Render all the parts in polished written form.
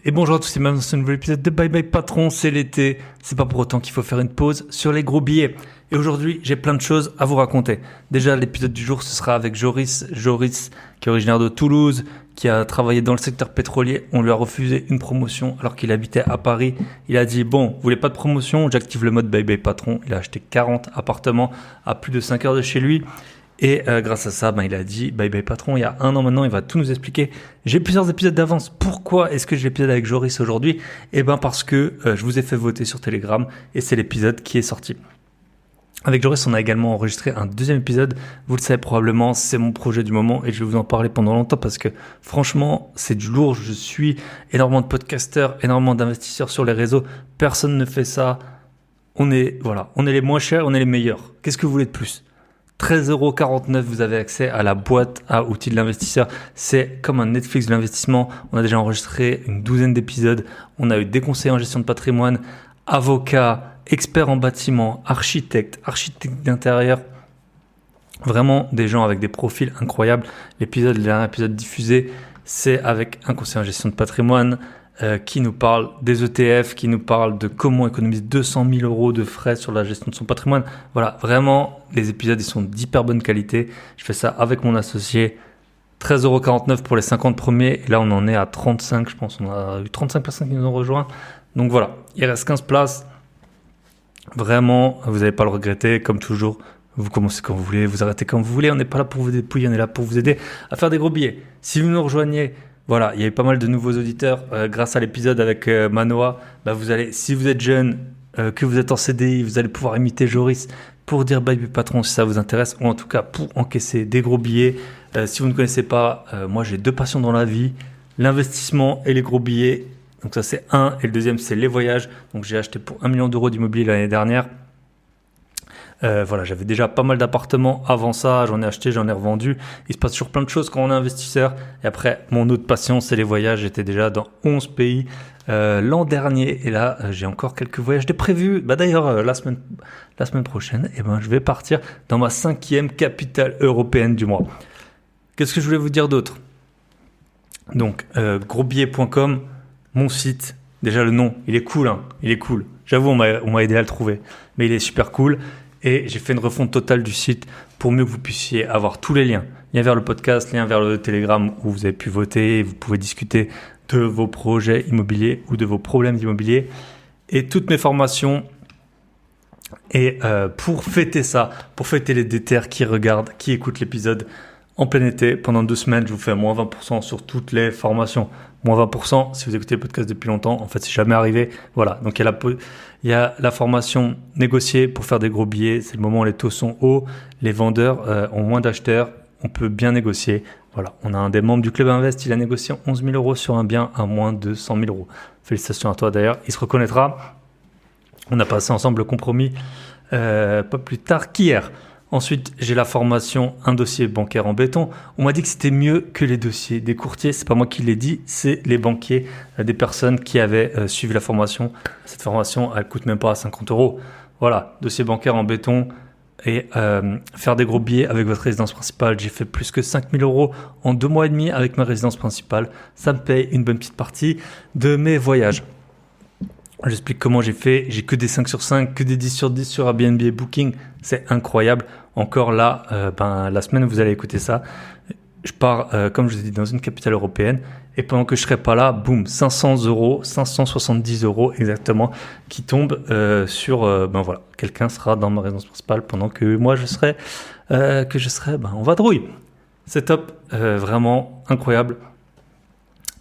Et bonjour à tous et bienvenue dans ce nouvel épisode de Bye Bye Patron, c'est l'été, c'est pas pour autant qu'il faut faire une pause sur les gros billets. Et aujourd'hui, j'ai plein de choses à vous raconter. Déjà, l'épisode du jour, ce sera avec Joris, qui est originaire de Toulouse, qui a travaillé dans le secteur pétrolier. On lui a refusé une promotion alors qu'il habitait à Paris. Il a dit, bon, vous voulez pas de promotion? J'active le mode Bye Bye Patron. Il a acheté 40 appartements à plus de 5 heures de chez lui. Et grâce à ça, il a dit Bye Bye Patron il y a 1 an maintenant, il va tout nous expliquer. J'ai plusieurs épisodes d'avance. Pourquoi est-ce que j'ai l'épisode avec Joris aujourd'hui? Parce que je vous ai fait voter sur Telegram et c'est l'épisode qui est sorti. Avec Joris, on a également enregistré un deuxième épisode. Vous le savez probablement, c'est mon projet du moment et je vais vous en parler pendant longtemps parce que franchement, c'est du lourd. Je suis énormément de podcasteurs, énormément d'investisseurs sur les réseaux. Personne ne fait ça. On est les moins chers, on est les meilleurs. Qu'est-ce que vous voulez de plus? 13,49€, vous avez accès à la boîte à outils de l'investisseur. C'est comme un Netflix de l'investissement. On a déjà enregistré une douzaine d'épisodes. On a eu des conseillers en gestion de patrimoine, avocats, experts en bâtiment, architectes d'intérieur. Vraiment des gens avec des profils incroyables. Le dernier épisode diffusé, c'est avec un conseiller en gestion de patrimoine qui nous parle des ETF, qui nous parle de comment économiser 200 000 € de frais sur la gestion de son patrimoine. Voilà, vraiment, les épisodes, ils sont d'hyper bonne qualité. Je fais ça avec mon associé. 13,49€ pour les 50 premiers. Et là, on en est à 35, je pense. On a eu 35 personnes qui nous ont rejoints. Donc voilà, il reste 15 places. Vraiment, vous n'allez pas le regretter. Comme toujours, vous commencez quand vous voulez, vous arrêtez quand vous voulez. On n'est pas là pour vous dépouiller, on est là pour vous aider à faire des gros billets. Si vous nous rejoignez, voilà, il y a eu pas mal de nouveaux auditeurs grâce à l'épisode avec Manoa. Si vous êtes jeune, que vous êtes en CDI, vous allez pouvoir imiter Joris pour dire Bye Bye Patron si ça vous intéresse, ou en tout cas pour encaisser des gros billets. Si vous ne connaissez pas, moi j'ai 2 passions dans la vie, l'investissement et les gros billets. Donc ça c'est un, et le deuxième c'est les voyages. Donc j'ai acheté pour 1 million d'euros d'immobilier l'année dernière. J'avais déjà pas mal d'appartements avant ça, j'en ai acheté, j'en ai revendu. Il se passe toujours plein de choses quand on est investisseur. Et après, mon autre passion, c'est les voyages. J'étais déjà dans 11 pays l'an dernier. Et là, j'ai encore quelques voyages de prévus. D'ailleurs, la semaine prochaine, je vais partir dans ma 5e capitale européenne du mois. Qu'est-ce que je voulais vous dire d'autre? Donc, grosbillet.com, mon site. Déjà, le nom, il est cool. Il est cool. J'avoue, on m'a aidé à le trouver. Mais il est super cool. Et j'ai fait une refonte totale du site pour mieux que vous puissiez avoir tous les liens. Lien vers le podcast, lien vers le Telegram où vous avez pu voter et vous pouvez discuter de vos projets immobiliers ou de vos problèmes immobiliers. Et toutes mes formations. Et pour fêter ça, pour fêter les déterres qui regardent, qui écoutent l'épisode en plein été, pendant 2 semaines, je vous fais moins 20% sur toutes les formations. Moins 20% si vous écoutez le podcast depuis longtemps. En fait, c'est jamais arrivé. Voilà. Donc, il y a la formation négocier pour faire des gros billets. C'est le moment où les taux sont hauts. Les vendeurs ont moins d'acheteurs. On peut bien négocier. Voilà. On a un des membres du Club Invest. Il a négocié 11 000 € sur un bien à moins de 100 000 €. Félicitations à toi d'ailleurs. Il se reconnaîtra. On a passé ensemble le compromis pas plus tard qu'hier. Ensuite, j'ai la formation un dossier bancaire en béton. On m'a dit que c'était mieux que les dossiers des courtiers. C'est pas moi qui l'ai dit, c'est les banquiers, des personnes qui avaient suivi la formation. Cette formation, elle coûte même pas 50 €. Voilà, dossier bancaire en béton et faire des gros billets avec votre résidence principale. J'ai fait plus que 5 000 € en 2 mois et demi avec ma résidence principale. Ça me paye une bonne petite partie de mes voyages. J'explique comment j'ai fait. J'ai que des 5 sur 5, que des 10 sur 10 sur Airbnb et Booking. C'est incroyable. Encore là, la semaine où vous allez écouter ça, je pars, comme je vous ai dit, dans une capitale européenne. Et pendant que je serai pas là, boum, 500 €, 570 € exactement, qui tombent sur, quelqu'un sera dans ma résidence principale pendant que moi je serai en vadrouille. C'est top, vraiment incroyable.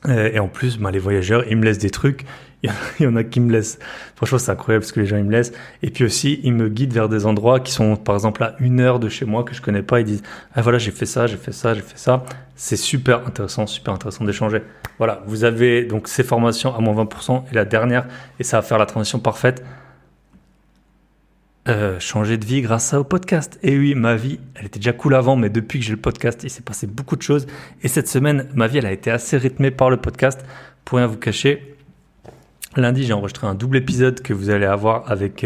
Et en plus, les voyageurs, ils me laissent des trucs. Il y en a qui me laissent. Franchement, c'est incroyable ce que les gens ils me laissent. Et puis aussi, ils me guident vers des endroits qui sont, par exemple, à 1 heure de chez moi que je connais pas. Ils disent, ah voilà, j'ai fait ça. C'est super intéressant d'échanger. Voilà, vous avez donc ces formations à moins 20% et la dernière, et ça va faire la transition parfaite. Changer de vie grâce au podcast. Et oui, ma vie, elle était déjà cool avant, mais depuis que j'ai le podcast, il s'est passé beaucoup de choses. Et cette semaine, ma vie, elle a été assez rythmée par le podcast. Pour rien vous cacher, lundi, j'ai enregistré un double épisode que vous allez avoir avec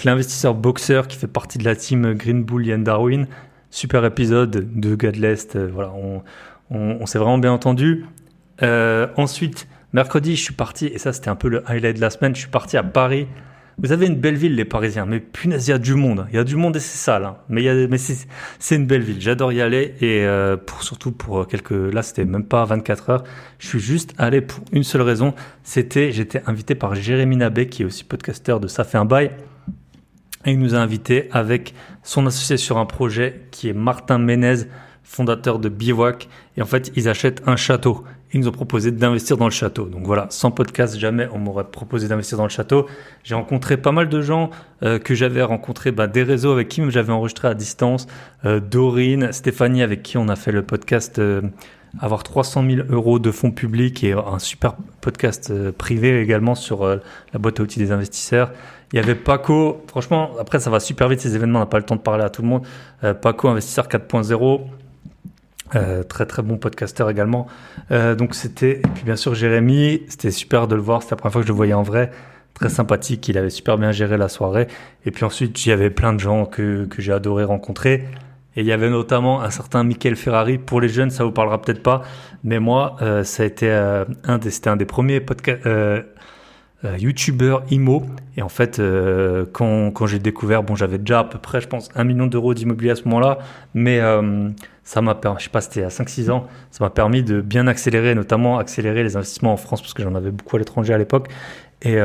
l'investisseur boxeur qui fait partie de la team Green Bull Yann Darwin. Super épisode, 2 gars de l'Est. On s'est vraiment bien entendu. Ensuite, Mercredi, je suis parti, et ça c'était un peu le highlight de la semaine, je suis parti à Paris. Vous avez une belle ville, les Parisiens, mais punaise, il y a du monde. Il y a du monde et c'est sale, hein. Mais c'est une belle ville. J'adore y aller et surtout pour là, c'était même pas 24 heures. Je suis juste allé pour une seule raison. J'étais invité par Jérémy Nabé, qui est aussi podcasteur de Ça fait un bail. Et il nous a invités avec son associé sur un projet qui est Martin Ménez, fondateur de Bivouac. Et en fait, ils achètent un château. Ils nous ont proposé d'investir dans le château. Donc voilà, sans podcast, jamais on m'aurait proposé d'investir dans le château. J'ai rencontré pas mal de gens que j'avais rencontrés, des réseaux avec qui j'avais enregistré à distance. Dorine, Stéphanie, avec qui on a fait le podcast avoir 300 000 euros de fonds publics et un super podcast privé également sur la boîte à outils des investisseurs. Il y avait Paco, franchement, après ça va super vite ces événements, on n'a pas le temps de parler à tout le monde. Paco, investisseur 4.0. Très très bon podcasteur également. Donc et puis bien sûr Jérémy, c'était super de le voir, c'était la première fois que je le voyais en vrai, très sympathique, il avait super bien géré la soirée. Et puis ensuite il y avait plein de gens que j'ai adoré rencontrer. Et il y avait notamment un certain Michael Ferrari. Pour les jeunes, ça vous parlera peut-être pas, mais moi, ça a été c'était un des premiers youtubeurs IMO. Et en fait, quand j'ai découvert, j'avais déjà à peu près, je pense, 1 million d'euros d'immobilier à ce moment-là, mais ça m'a permis, je sais pas, c'était à 5-6 ans, ça m'a permis de bien accélérer, notamment accélérer les investissements en France, parce que j'en avais beaucoup à l'étranger à l'époque. Et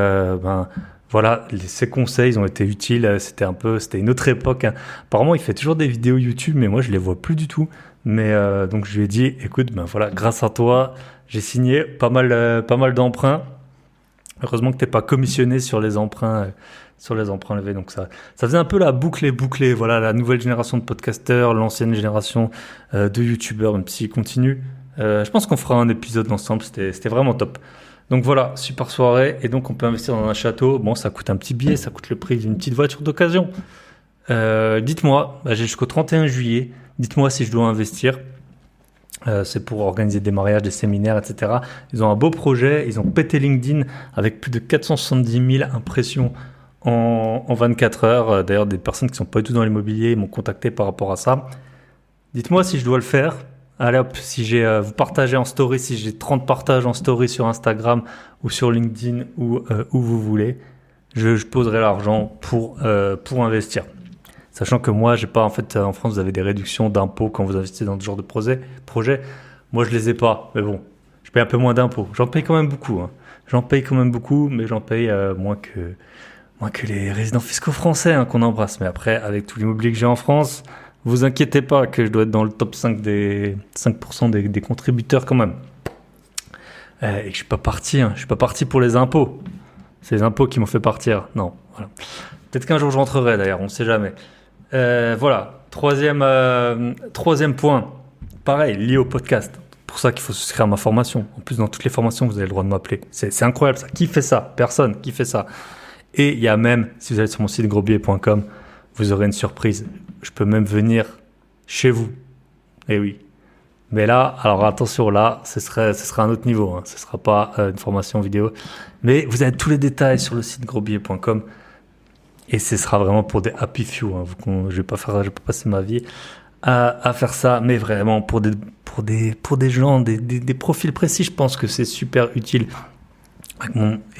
voilà, ces conseils ils ont été utiles. C'était une autre époque, hein. Apparemment, il fait toujours des vidéos YouTube, mais moi, je les vois plus du tout. Mais donc, je lui ai dit, écoute, voilà, grâce à toi, j'ai signé pas mal d'emprunts. Heureusement que t'es pas commissionné sur les emprunts levés. Donc ça faisait un peu la boucle bouclée. Voilà, la nouvelle génération de podcasteurs, l'ancienne génération de YouTubeurs, même s'ils continuent. Je pense qu'on fera un épisode ensemble. C'était vraiment top. Donc voilà, super soirée. Et donc on peut investir dans un château. Bon, ça coûte un petit billet, ça coûte le prix d'une petite voiture d'occasion. Dites-moi, j'ai jusqu'au 31 juillet. Dites-moi si je dois investir. C'est pour organiser des mariages, des séminaires, etc. Ils ont un beau projet. Ils ont pété LinkedIn avec plus de 470 000 impressions en 24 heures. D'ailleurs, des personnes qui ne sont pas du tout dans l'immobilier m'ont contacté par rapport à ça. Dites-moi si je dois le faire. Allez hop, si vous partagez en story, si j'ai 30 partages en story sur Instagram ou sur LinkedIn ou où vous voulez, je poserai l'argent pour investir. Sachant que moi, j'ai pas, en fait, en France, vous avez des réductions d'impôts quand vous investissez dans ce genre de projet. Moi, je les ai pas. Mais bon, je paye un peu moins d'impôts. J'en paye quand même beaucoup, hein. Mais j'en paye moins que les résidents fiscaux français, hein, qu'on embrasse. Mais après, avec tout l'immobilier que j'ai en France, vous inquiétez pas que je dois être dans le top 5 des 5% des contributeurs quand même. Et que je suis pas parti, hein. Je suis pas parti pour les impôts. C'est les impôts qui m'ont fait partir. Non, voilà. Peut-être qu'un jour je rentrerai d'ailleurs, on ne sait jamais. Voilà, troisième point, pareil, lié au podcast. Pour ça qu'il faut souscrire à ma formation. En plus, dans toutes les formations, vous avez le droit de m'appeler. C'est incroyable ça. Qui fait ça? Personne qui fait ça. Et il y a même, si vous allez sur mon site grosbillet.com, vous aurez une surprise. Je peux même venir chez vous. Eh oui. Mais là, alors attention, là, ce sera un autre niveau, hein. Ce ne sera pas une formation vidéo. Mais vous avez tous les détails sur le site grosbillet.com. Et ce sera vraiment pour des happy few, hein. Je vais pas passer ma vie à faire ça, mais vraiment pour des gens, des profils précis, je pense que c'est super utile.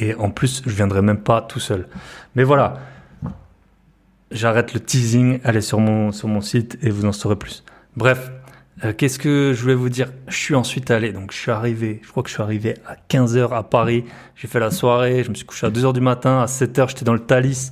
Et en plus, je viendrai même pas tout seul. Mais voilà, j'arrête le teasing, allez sur mon site et vous en saurez plus. Bref, qu'est-ce que je voulais vous dire? Je suis ensuite allé, donc je crois que je suis arrivé à 15h à Paris. J'ai fait la soirée, je me suis couché à 2h du matin, à 7h j'étais dans le Thalys,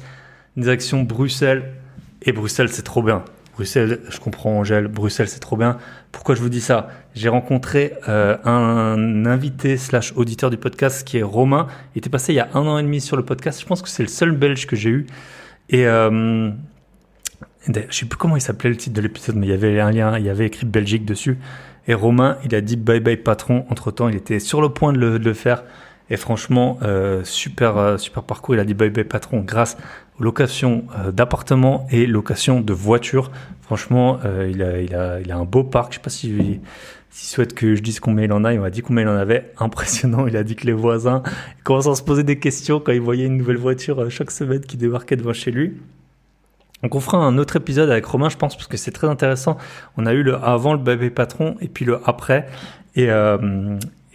direction Bruxelles. Et Bruxelles, c'est trop bien. Bruxelles, je comprends Angèle, Bruxelles, c'est trop bien. Pourquoi je vous dis ça? J'ai rencontré un invité / auditeur du podcast qui est Romain. Il était passé il y a 1 an et demi sur le podcast. Je pense que c'est le seul Belge que j'ai eu. Et je sais plus comment il s'appelait le titre de l'épisode, mais il y avait un lien, il y avait écrit Belgique dessus. Et Romain, il a dit bye bye patron. Entre-temps, il était sur le point de le faire. Et franchement, super parcours. Il a dit bye bye patron grâce aux locations d'appartements et locations de voitures. Franchement, il a un beau parc. Je sais pas s'il souhaite que je dise combien il en a. Il m'a dit combien il en avait. Impressionnant. Il a dit que les voisins commencent à se poser des questions quand ils voyaient une nouvelle voiture chaque semaine qui débarquait devant chez lui. Donc on fera un autre épisode avec Romain, je pense, parce que c'est très intéressant. On a eu le avant, le bébé patron, et puis le après. Et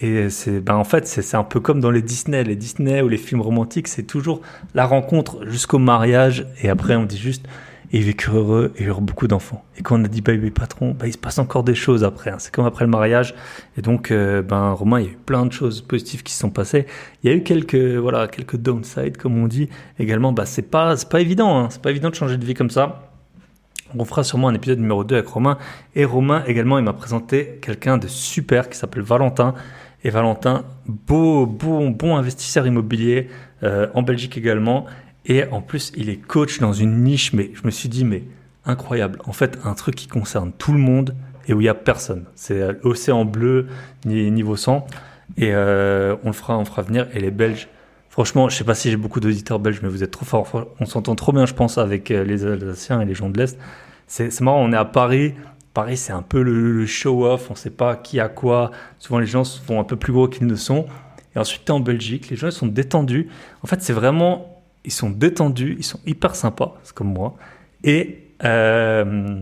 Et en fait, c'est un peu comme dans les Disney ou les films romantiques, c'est toujours la rencontre jusqu'au mariage, et après on dit juste, et ils vécurent heureux et eurent beaucoup d'enfants. Et quand on a dit bye bye patron, il se passe encore des choses après, hein. C'est comme après le mariage. Et donc, Romain, il y a eu plein de choses positives qui se sont passées. Il y a eu quelques downsides, comme on dit. Également, c'est pas évident, hein. C'est pas évident de changer de vie comme ça. On fera sûrement un épisode numéro 2 avec Romain. Et Romain, également, il m'a présenté quelqu'un de super qui s'appelle Valentin. Et Valentin, bon investisseur immobilier, en Belgique également. Et en plus, il est coach dans une niche, mais je me suis dit, mais incroyable. En fait, un truc qui concerne tout le monde et où il n'y a personne. C'est l'océan bleu, niveau 100. Et on le fera venir. Et les Belges, franchement, je ne sais pas si j'ai beaucoup d'auditeurs belges, mais vous êtes trop forts. On s'entend trop bien, je pense, avec les Alsaciens et les gens de l'Est. C'est marrant, on est à Paris. Paris, c'est un peu le show-off. On ne sait pas qui a quoi. Souvent, les gens se font un peu plus gros qu'ils ne sont. Et ensuite, tu es en Belgique. Les gens, ils sont détendus. En fait, c'est vraiment... Ils sont détendus, ils sont hyper sympas, c'est comme moi. Et en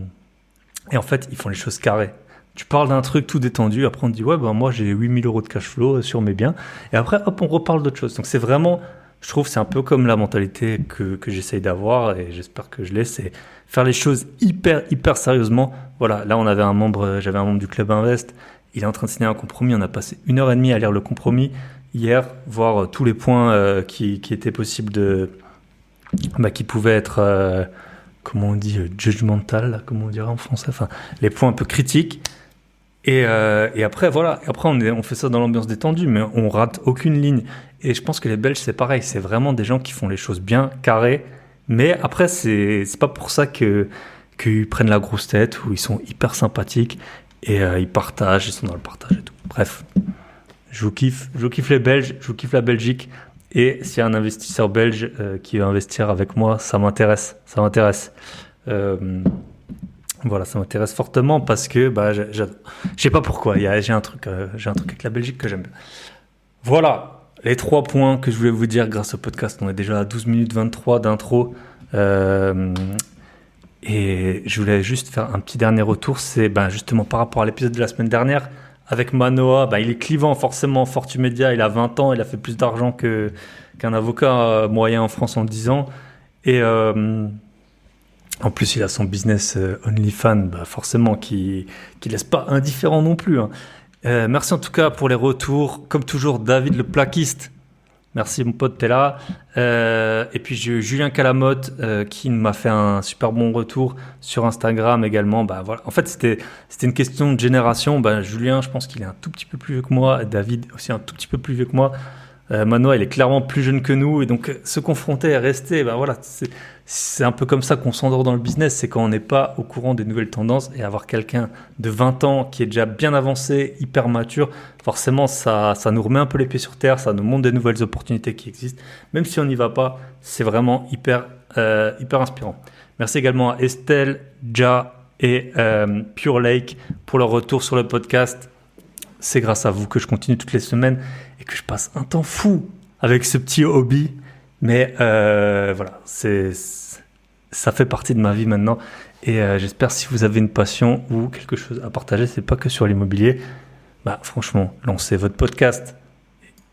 fait, ils font les choses carrées. Tu parles d'un truc tout détendu, après on te dit, moi j'ai 8 000 € de cash flow sur mes biens. Et après, hop, on reparle d'autre chose. Donc c'est vraiment, je trouve, c'est un peu comme la mentalité que j'essaye d'avoir, et j'espère que je l'ai, c'est faire les choses hyper sérieusement. Voilà, là j'avais un membre du Club Invest, il est en train de signer un compromis, on a passé 1h30 à lire le compromis hier, voir tous les points qui étaient possibles qui pouvaient être, comment on dit, judgmental, comme on dirait en français, enfin, les points un peu critiques. Et après, voilà, on fait ça dans l'ambiance détendue, mais on rate aucune ligne. Et je pense que les Belges, c'est pareil, c'est vraiment des gens qui font les choses bien, carrées. Mais après, c'est pas pour ça qu'ils prennent la grosse tête, ou ils sont hyper sympathiques, et ils partagent, ils sont dans le partage et tout. Bref. Je vous kiffe les Belges, je vous kiffe la Belgique. Et s'il y a un investisseur belge qui veut investir avec moi, ça m'intéresse. Voilà, ça m'intéresse fortement parce que je sais pas pourquoi. J'ai un truc avec la Belgique que j'aime bien. Voilà les 3 points que je voulais vous dire grâce au podcast. On est déjà à 12 minutes 23 d'intro. Et je voulais juste faire un petit dernier retour. C'est justement par rapport à l'épisode de la semaine dernière. Avec Manoa, il est clivant forcément. Fortumedia, il a 20 ans, il a fait plus d'argent qu'un avocat moyen en France en 10 ans. Et en plus, il a son business OnlyFans, forcément, qui laisse pas indifférent non plus, hein. Merci en tout cas pour les retours. Comme toujours, David le plaquiste. Merci mon pote, t'es là. Et puis j'ai eu Julien Calamotte qui m'a fait un super bon retour sur Instagram également. Voilà. En fait, c'était une question de génération. Julien, je pense qu'il est un tout petit peu plus vieux que moi. David aussi un tout petit peu plus vieux que moi. Manoa, il est clairement plus jeune que nous. Et donc, se confronter et rester, voilà, c'est un peu comme ça qu'on s'endort dans le business. C'est quand on n'est pas au courant des nouvelles tendances, et avoir quelqu'un de 20 ans qui est déjà bien avancé, hyper mature, forcément, ça nous remet un peu les pieds sur terre, ça nous montre des nouvelles opportunités qui existent. Même si on n'y va pas, c'est vraiment hyper inspirant. Merci également à Estelle, Ja et Pure Lake pour leur retour sur le podcast. C'est grâce à vous que je continue toutes les semaines et que je passe un temps fou avec ce petit hobby. Mais voilà, ça fait partie de ma vie maintenant. Et j'espère, si vous avez une passion ou quelque chose à partager, c'est pas que sur l'immobilier. Franchement, lancez votre podcast.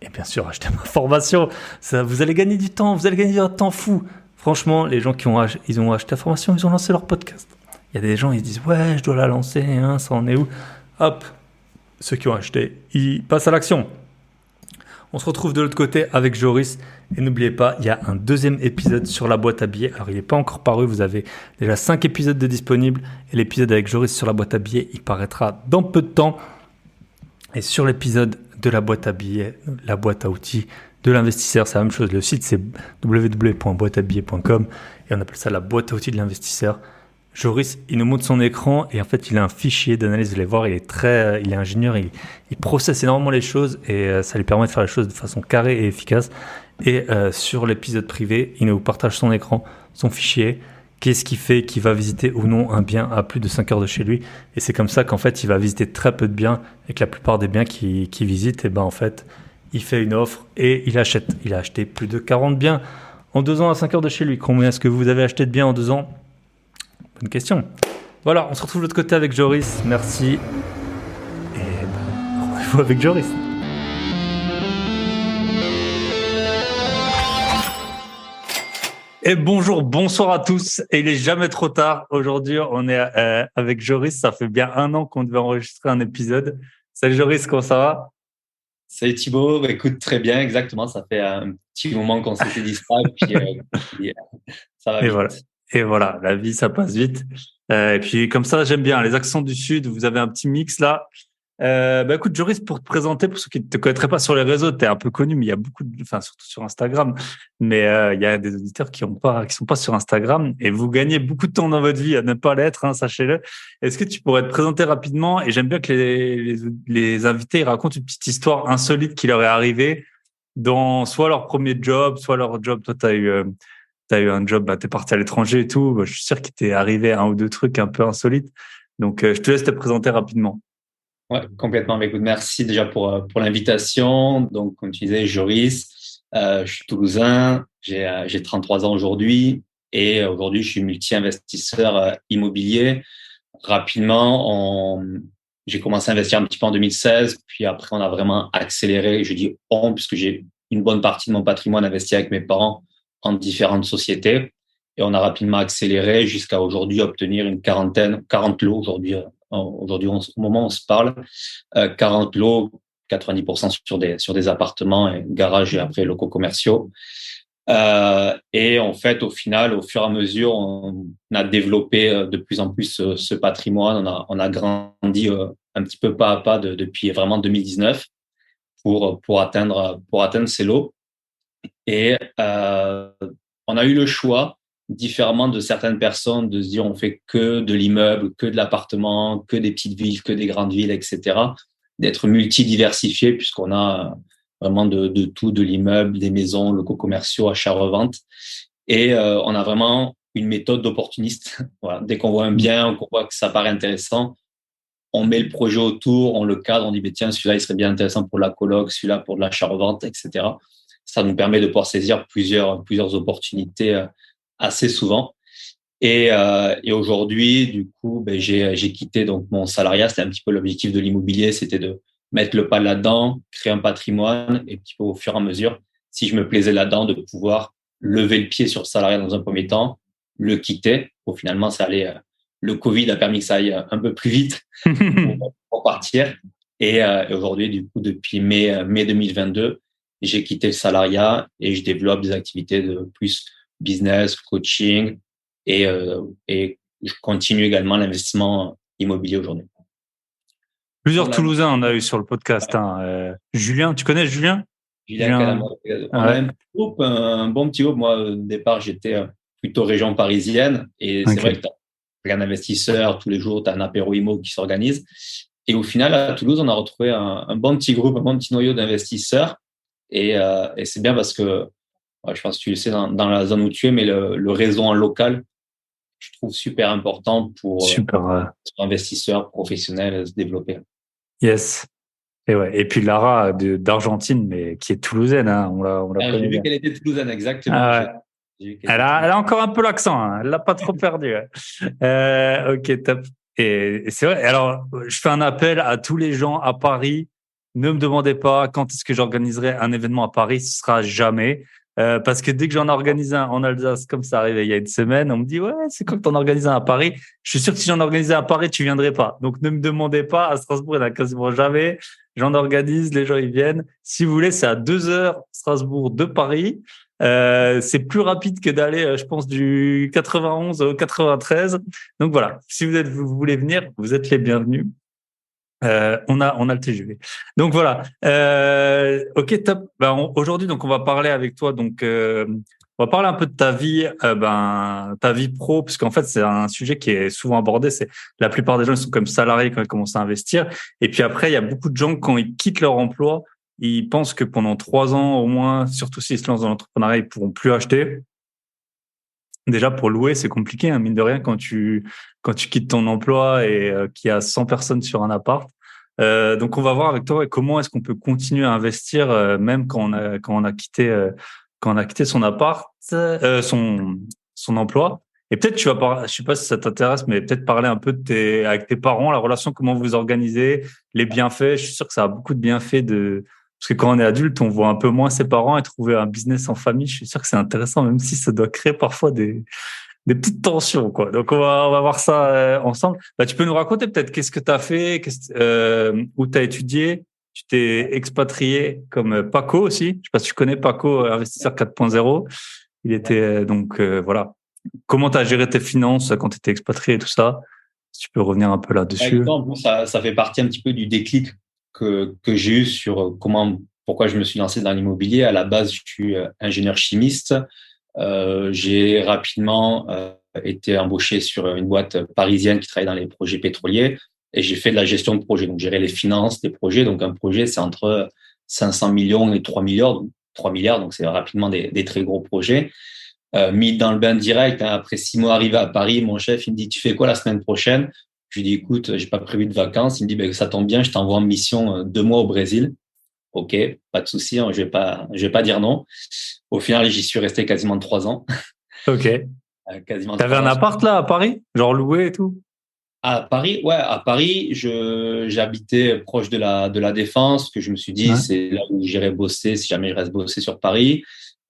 Et bien sûr, achetez ma formation. Vous allez gagner du temps, vous allez gagner un temps fou. Franchement, les gens qui ont acheté la formation, ils ont lancé leur podcast. Il y a des gens, ils disent, ouais, je dois la lancer, hein, ça en est où? Hop, ceux qui ont acheté, ils passent à l'action. On se retrouve de l'autre côté avec Joris. Et n'oubliez pas, il y a un 2e épisode sur la boîte à billets. Alors, il n'est pas encore paru. Vous avez déjà 5 épisodes de disponibles. Et l'épisode avec Joris sur la boîte à billets, il paraîtra dans peu de temps. Et sur l'épisode de la boîte à billets, la boîte à outils de l'investisseur, c'est la même chose. Le site, c'est www.boîteabillets.com. Et on appelle ça la boîte à outils de l'investisseur. Joris, il nous montre son écran et en fait, il a un fichier d'analyse. Vous allez voir, il est ingénieur, il processe énormément les choses et ça lui permet de faire les choses de façon carrée et efficace. Et sur l'épisode privé, il nous partage son écran, son fichier, qu'est-ce qui fait qu'il va visiter ou non un bien à plus de 5 heures de chez lui. Et c'est comme ça qu'en fait, il va visiter très peu de biens et que la plupart des biens qu'il visite, et en fait, il fait une offre et il achète. Il a acheté plus de 40 biens en 2 ans à 5 heures de chez lui. Combien est-ce que vous avez acheté de biens en 2 ans ? Bonne question. Voilà, on se retrouve de l'autre côté avec Joris. Merci. Et rendez-vous avec Joris. Et bonjour, bonsoir à tous. Et il est jamais trop tard. Aujourd'hui, on est avec Joris. Ça fait bien 1 an qu'on devait enregistrer un épisode. Salut Joris, comment ça va? Salut Thibaut, bah, écoute très bien, exactement. Ça fait un petit moment qu'on s'était distrait, puis, ça va Et voilà. vite. Et voilà, la vie, ça passe vite. Et puis comme ça, j'aime bien les accents du Sud. Vous avez un petit mix là. Écoute, Joris, pour te présenter, pour ceux qui ne te connaîtraient pas sur les réseaux, tu es un peu connu, mais il y a enfin surtout sur Instagram, mais il y a des auditeurs qui sont pas sur Instagram, et vous gagnez beaucoup de temps dans votre vie à ne pas l'être, hein, sachez-le. Est-ce que tu pourrais te présenter rapidement? Et j'aime bien que les invités ils racontent une petite histoire insolite qui leur est arrivée dans soit leur premier job, soit leur job. Toi, t'as eu un job, t'es parti à l'étranger et tout. Bah, je suis sûr qu'il t'est arrivé un ou deux trucs un peu insolites. Donc, je te laisse te présenter rapidement. Ouais, complètement. Bah, écoute, merci déjà pour l'invitation. Donc, comme tu disais, Joris, je suis toulousain, j'ai 33 ans aujourd'hui et aujourd'hui, je suis multi-investisseur immobilier. Rapidement, j'ai commencé à investir un petit peu en 2016, puis après, on a vraiment accéléré. Je dis on, puisque j'ai une bonne partie de mon patrimoine investi avec mes parents en différentes sociétés. Et on a rapidement accéléré jusqu'à aujourd'hui obtenir une quarantaine, 40 lots aujourd'hui. Aujourd'hui, au moment où on se parle, 40 lots, 90% sur des appartements, et garages et après locaux commerciaux. Et en fait, au final, au fur et à mesure, on a développé de plus en plus ce patrimoine. On a grandi un petit peu pas à pas depuis vraiment 2019 pour atteindre ces lots. Et on a eu le choix, différemment de certaines personnes, de se dire on fait que de l'immeuble, que de l'appartement, que des petites villes, que des grandes villes, etc. D'être multidiversifié puisqu'on a vraiment de tout, de l'immeuble, des maisons, locaux commerciaux, achats-reventes. Et on a vraiment une méthode d'opportuniste. Voilà. Dès qu'on voit un bien, qu'on voit que ça paraît intéressant, on met le projet autour, on le cadre, on dit, tiens, celui-là, il serait bien intéressant pour la coloc, celui-là pour de l'achat-revente, etc. Ça nous permet de pouvoir saisir plusieurs opportunités assez souvent. Et aujourd'hui, du coup, j'ai quitté donc mon salariat. C'était un petit peu l'objectif de l'immobilier, c'était de mettre le pas là-dedans, créer un patrimoine, et petit peu au fur et à mesure, si je me plaisais là-dedans, de pouvoir lever le pied sur le salariat dans un premier temps, le quitter. Pour finalement, ça allait. Le Covid a permis que ça aille un peu plus vite pour partir. Et aujourd'hui, du coup, depuis mai 2022, j'ai quitté le salariat et je développe des activités de plus business, coaching et je continue également l'investissement immobilier aujourd'hui. Plusieurs Voilà. Toulousains on a eu sur le podcast. Hein. Julien, tu connais Julien? Julien Julien, Calamard. On a ouais, un bon petit groupe. Moi, au départ, j'étais plutôt région parisienne et c'est vrai ok. que tu as un investisseur, tous les jours, tu as un apéro IMO qui s'organise. Et au final, à Toulouse, on a retrouvé un bon petit groupe, un bon petit noyau d'investisseurs. Et c'est bien parce que, ouais, je pense que tu le sais dans la zone où tu es, mais le réseau en local, je trouve super important Super. pour investisseurs professionnels se développer. Yes. Et ouais. Et puis Lara d'Argentine, mais qui est toulousaine, hein, on la J'ai connaît vu bien. qu'elle était toulousaine, exactement. Ah ouais. J'ai vu qu'elle était Elle toulousaine. a encore un peu l'accent, hein. Elle l'a pas trop perdu. Ouais. Ok, top. Et c'est vrai. Alors, je fais un appel à tous les gens à Paris. Ne me demandez pas quand est-ce que j'organiserai un événement à Paris. Ce sera jamais. Parce que dès que j'en organise un en Alsace, comme ça arrivait il y a une semaine, on me dit, ouais, c'est quand t'en organises un à Paris. Je suis sûr que si j'en organisais un à Paris, tu viendrais pas. Donc, ne me demandez pas. À Strasbourg, il n'y en a quasiment jamais. J'en organise, les gens, ils viennent. Si vous voulez, c'est à 2 heures Strasbourg de Paris. C'est plus rapide que d'aller, je pense, du 91 au 93. Donc voilà, si vous voulez venir, vous êtes les bienvenus. On a le TGV. Donc voilà. Ok, top. Aujourd'hui, donc on va parler avec toi. Donc on va parler un peu de ta vie, ta vie pro, puisqu'en fait c'est un sujet qui est souvent abordé. C'est la plupart des gens ils sont comme salariés quand ils commencent à investir, et puis après il y a beaucoup de gens quand ils quittent leur emploi, ils pensent que pendant 3 ans au moins, surtout s'ils se lancent dans l'entrepreneuriat, ils pourront plus acheter. Déjà pour louer, c'est compliqué, hein, mine de rien, quand tu quittes ton emploi et qu'il y a 100 personnes sur un appart. Donc on va voir avec toi ouais, comment est-ce qu'on peut continuer à investir même quand on a quitté son appart, son emploi. Et peut-être tu vas je sais pas si ça t'intéresse, mais peut-être parler un peu avec tes parents, la relation, comment vous organisez, les bienfaits. Je suis sûr que ça a beaucoup de bienfaits Parce que quand on est adulte, on voit un peu moins ses parents et trouver un business en famille, je suis sûr que c'est intéressant, même si ça doit créer parfois des petites tensions, quoi. Donc, on va voir ça ensemble. Bah, tu peux nous raconter peut-être qu'est-ce que tu as fait, où tu as étudié. Tu t'es expatrié comme Paco aussi. Je sais pas si tu connais Paco, investisseur 4.0. Il était voilà. Comment tu as géré tes finances quand tu étais expatrié et tout ça? Si tu peux revenir un peu là-dessus. Exactement, ça fait partie un petit peu du déclic que j'ai eu sur pourquoi je me suis lancé dans l'immobilier. À la base, je suis ingénieur chimiste. J'ai rapidement été embauché sur une boîte parisienne qui travaille dans les projets pétroliers et j'ai fait de la gestion de projet. Donc, gérer les finances des projets. Donc, un projet, c'est entre 500 millions et 3 milliards. Donc, 3 milliards, donc c'est rapidement des très gros projets. Mis dans le bain direct, hein. Après 6 mois arrivé à Paris, mon chef, il me dit, tu fais quoi la semaine prochaine? Je lui dis, écoute, j'ai pas prévu de vacances. Il me dit, ben, ça tombe bien, je t'envoie en mission 2 mois au Brésil. OK, pas de souci, hein, je vais pas dire non. Au final, j'y suis resté quasiment 3 ans. Ok. Quasiment T'avais trois un ans. appart là à Paris, genre loué et tout? À Paris, ouais, à Paris, j'habitais proche de la Défense, que je me suis dit, Ouais. c'est là où j'irai bosser si jamais je reste bosser sur Paris.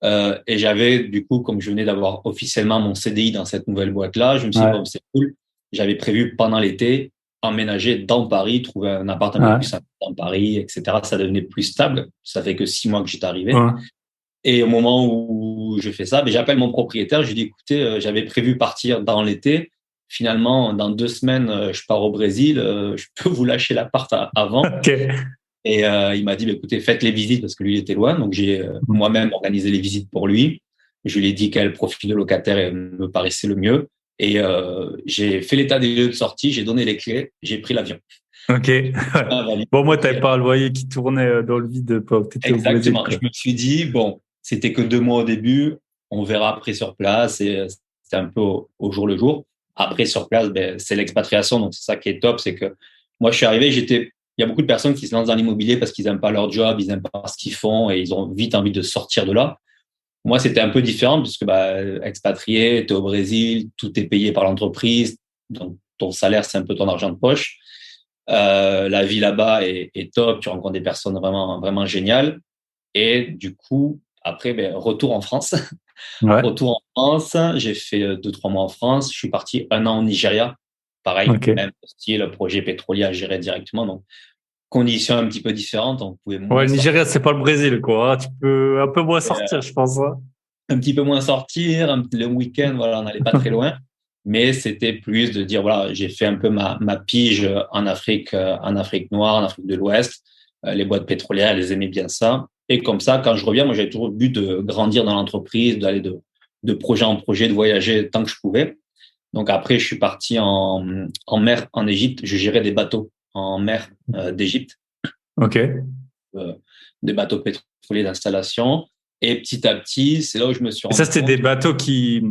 Et j'avais, du coup, comme je venais d'avoir officiellement mon CDI dans cette nouvelle boîte-là, je me suis dit, Ouais. bon, c'est cool. J'avais prévu pendant l'été emménager dans Paris, trouver un appart un peu Ouais. plus simple dans Paris, etc. Ça devenait plus stable. Ça fait que 6 mois que j'étais arrivé. Ouais. Et au moment où je fais ça, ben, j'appelle mon propriétaire. Je lui dis, écoutez, j'avais prévu partir dans l'été. Finalement, dans 2 semaines, je pars au Brésil. Je peux vous lâcher l'appart avant. Ok. Et il m'a dit, bah, écoutez, faites les visites parce que lui, il était loin. Donc, j'ai moi-même organisé les visites pour lui. Je lui ai dit quel profil de locataire me paraissait le mieux. Et j'ai fait l'état des lieux de sortie, j'ai donné les clés, j'ai pris l'avion. Ok. Ah, validé. Bon, moi, t'avais pas un loyer qui tournait dans le vide pendant que t'étais au Brésil, Exactement. Je quoi. me suis dit, bon, c'était que 2 mois au début, on verra après sur place. Et c'était un peu au jour le jour. Après, sur place, ben, c'est l'expatriation. Donc, c'est ça qui est top. C'est que moi, je suis arrivé, il y a beaucoup de personnes qui se lancent dans l'immobilier parce qu'ils n'aiment pas leur job, ils n'aiment pas ce qu'ils font et ils ont vite envie de sortir de là. Moi, c'était un peu différent puisque, bah, expatrié, tu es au Brésil, tout est payé par l'entreprise. Donc, ton salaire, c'est un peu ton argent de poche. La vie là-bas est top. Tu rencontres des personnes vraiment, vraiment géniales. Et du coup, après, ben, retour en France. Ouais. Retour en France. J'ai fait 2, 3 mois en France. Je suis parti 1 an au Nigeria. Pareil, Ok. même si le projet pétrolier à gérer directement. Donc, conditions un petit peu différentes. On pouvait Ouais, moins le sortir. Nigeria, c'est pas le Brésil, quoi, hein. Tu peux un peu moins sortir, je pense, hein. Un petit peu moins sortir. Le week-end, voilà, on n'allait pas très loin. Mais c'était plus de dire, voilà, j'ai fait un peu ma pige en Afrique noire, en Afrique de l'Ouest. Les boîtes pétrolières, elles aimaient bien ça. Et comme ça, quand je reviens, moi, j'avais toujours le but de grandir dans l'entreprise, d'aller de projet en projet, de voyager tant que je pouvais. Donc après, je suis parti en mer en Égypte. Je gérais des bateaux en mer d'Égypte, Ok. euh, des bateaux pétroliers d'installation. Et petit à petit, c'est là où je me suis Et ça, rendu c'était des compte. bateaux qui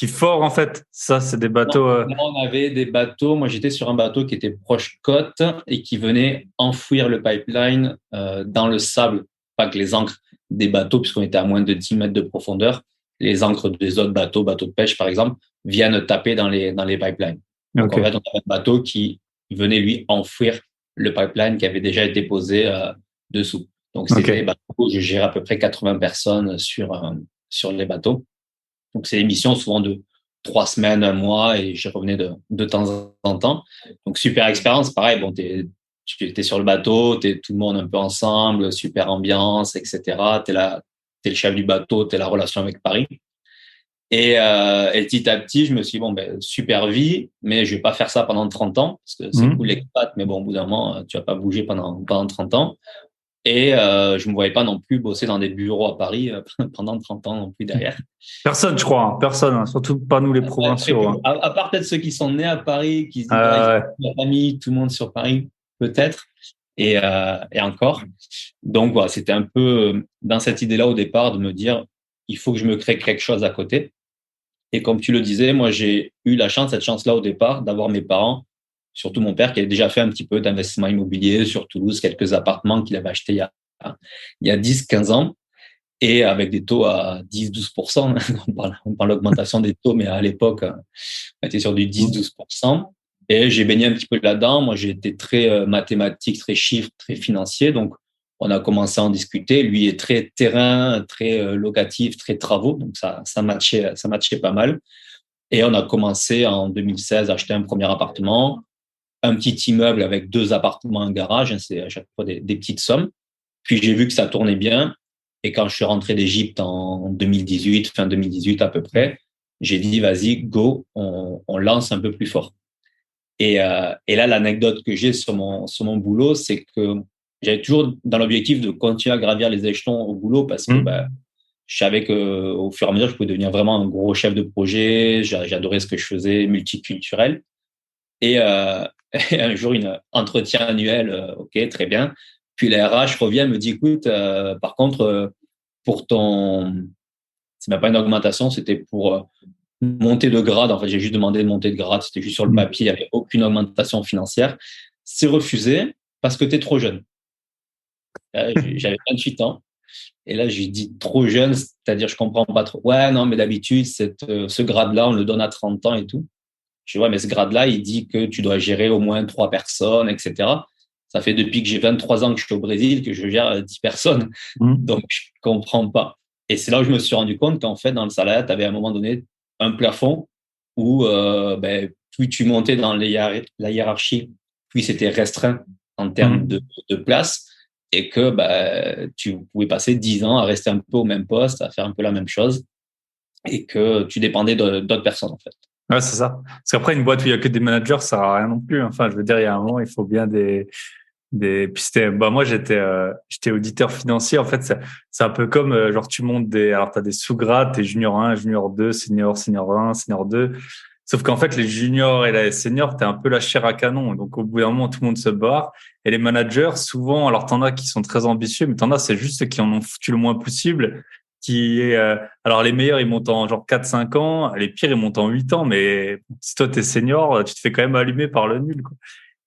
forent, en fait. Ça, c'est des Non, bateaux. là, on avait des bateaux. Moi, j'étais sur un bateau qui était proche côte et qui venait enfouir le pipeline dans le sable. Pas que les ancres des bateaux, puisqu'on était à moins de 10 mètres de profondeur, les ancres des autres bateaux de pêche, par exemple, viennent taper dans les pipelines. Donc, en fait, Ok. on avait un bateau qui venait, lui, enfouir le pipeline qui avait déjà été posé dessous. Donc, c'était des Ok. bateaux où je gérais à peu près 80 personnes sur les bateaux. Donc, c'est des missions souvent de 3 semaines, un mois, et j'y revenais de temps en temps. Donc, super expérience. Pareil, bon, tu es sur le bateau, t'es tout le monde un peu ensemble, super ambiance, etc. T'es là, t'es le chef du bateau, t'es la relation avec Paris. Et petit à petit, je me suis dit, bon, ben, super vie, mais je vais pas faire ça pendant 30 ans, parce que c'est cool Mhm. l'expat, mais bon, au bout d'un moment, tu vas pas bouger pendant 30 ans. Et je me voyais pas non plus bosser dans des bureaux à Paris pendant 30 ans non plus derrière. Personne, je crois, hein. Personne, hein. Surtout pas nous les Ouais, très provinciaux, peu. hein. À part peut-être ceux qui sont nés à Paris, qui se disent, voilà, ils ont Ouais. la famille, tout le monde sur Paris, peut-être. Et encore. Donc, voilà, c'était un peu dans cette idée-là au départ de me dire, il faut que je me crée quelque chose à côté. Et comme tu le disais, moi, j'ai eu cette chance-là au départ, d'avoir mes parents, surtout mon père, qui avait déjà fait un petit peu d'investissement immobilier sur Toulouse, quelques appartements qu'il avait achetés il y a 10, 15 ans, et avec des taux à 10, 12%. On parle d'augmentation des taux, mais à l'époque, on était sur du 10, 12%. Et j'ai baigné un petit peu là-dedans. Moi, j'ai été très mathématique, très chiffre, très financier. Donc, On a commencé à en discuter. Lui est très terrain, très locatif, très travaux. Donc, ça matchait pas mal. Et on a commencé en 2016 à acheter un premier appartement, un petit immeuble avec 2 appartements, un garage. C'est à chaque fois des petites sommes. Puis j'ai vu que ça tournait bien. Et quand je suis rentré d'Égypte en 2018, fin 2018 à peu près, j'ai dit, vas-y, go, on lance un peu plus fort. Et là, l'anecdote que j'ai sur mon boulot, c'est que j'avais toujours dans l'objectif de continuer à gravir les échelons au boulot parce que je savais que au fur et à mesure, je pouvais devenir vraiment un gros chef de projet. J'adorais ce que je faisais, multiculturel. Et, et un jour, une entretien annuel, ok, très bien. Puis la RH revient, me dit, écoute, par contre, pour c'est même pas une augmentation, c'était pour monter de grade. En fait, j'ai juste demandé de monter de grade. C'était juste sur le papier. Il n'y avait aucune augmentation financière. C'est refusé parce que tu es trop jeune. Là, j'avais 28 ans. Et là, j'ai dit trop jeune, c'est-à-dire je comprends pas trop. Ouais, non, mais d'habitude, ce grade-là, on le donne à 30 ans et tout. Je dis, ouais, mais ce grade-là, il dit que tu dois gérer au moins 3 personnes, etc. Ça fait depuis que j'ai 23 ans que je suis au Brésil que je gère 10 personnes. Donc, je comprends pas. Et c'est là où je me suis rendu compte qu'en fait, dans le salariat, tu avais à un moment donné un plafond où plus tu montais dans la hiérarchie, plus c'était restreint en termes de place et que tu pouvais passer 10 ans à rester un peu au même poste, à faire un peu la même chose et que tu dépendais d'autres personnes, en fait. Ouais, c'est ça. Parce qu'après, une boîte où il y a que des managers, ça sert à rien non plus. Enfin, je veux dire, il y a un moment, il faut bien puis moi, j'étais auditeur financier. En fait, c'est un peu comme, genre, tu montes alors, t'as des sous-grades, t'es junior 1, junior 2, senior 1, senior 2. Sauf qu'en fait, les juniors et les seniors, t'es un peu la chair à canon. Donc, au bout d'un moment, tout le monde se barre. Et les managers, souvent, alors, t'en as qui sont très ambitieux, mais t'en as, c'est juste ceux qui en ont foutu le moins possible. Alors, les meilleurs, ils montent en genre 4-5 ans. Les pires, ils montent en 8 ans. Mais si toi, t'es senior, tu te fais quand même allumer par le nul, quoi.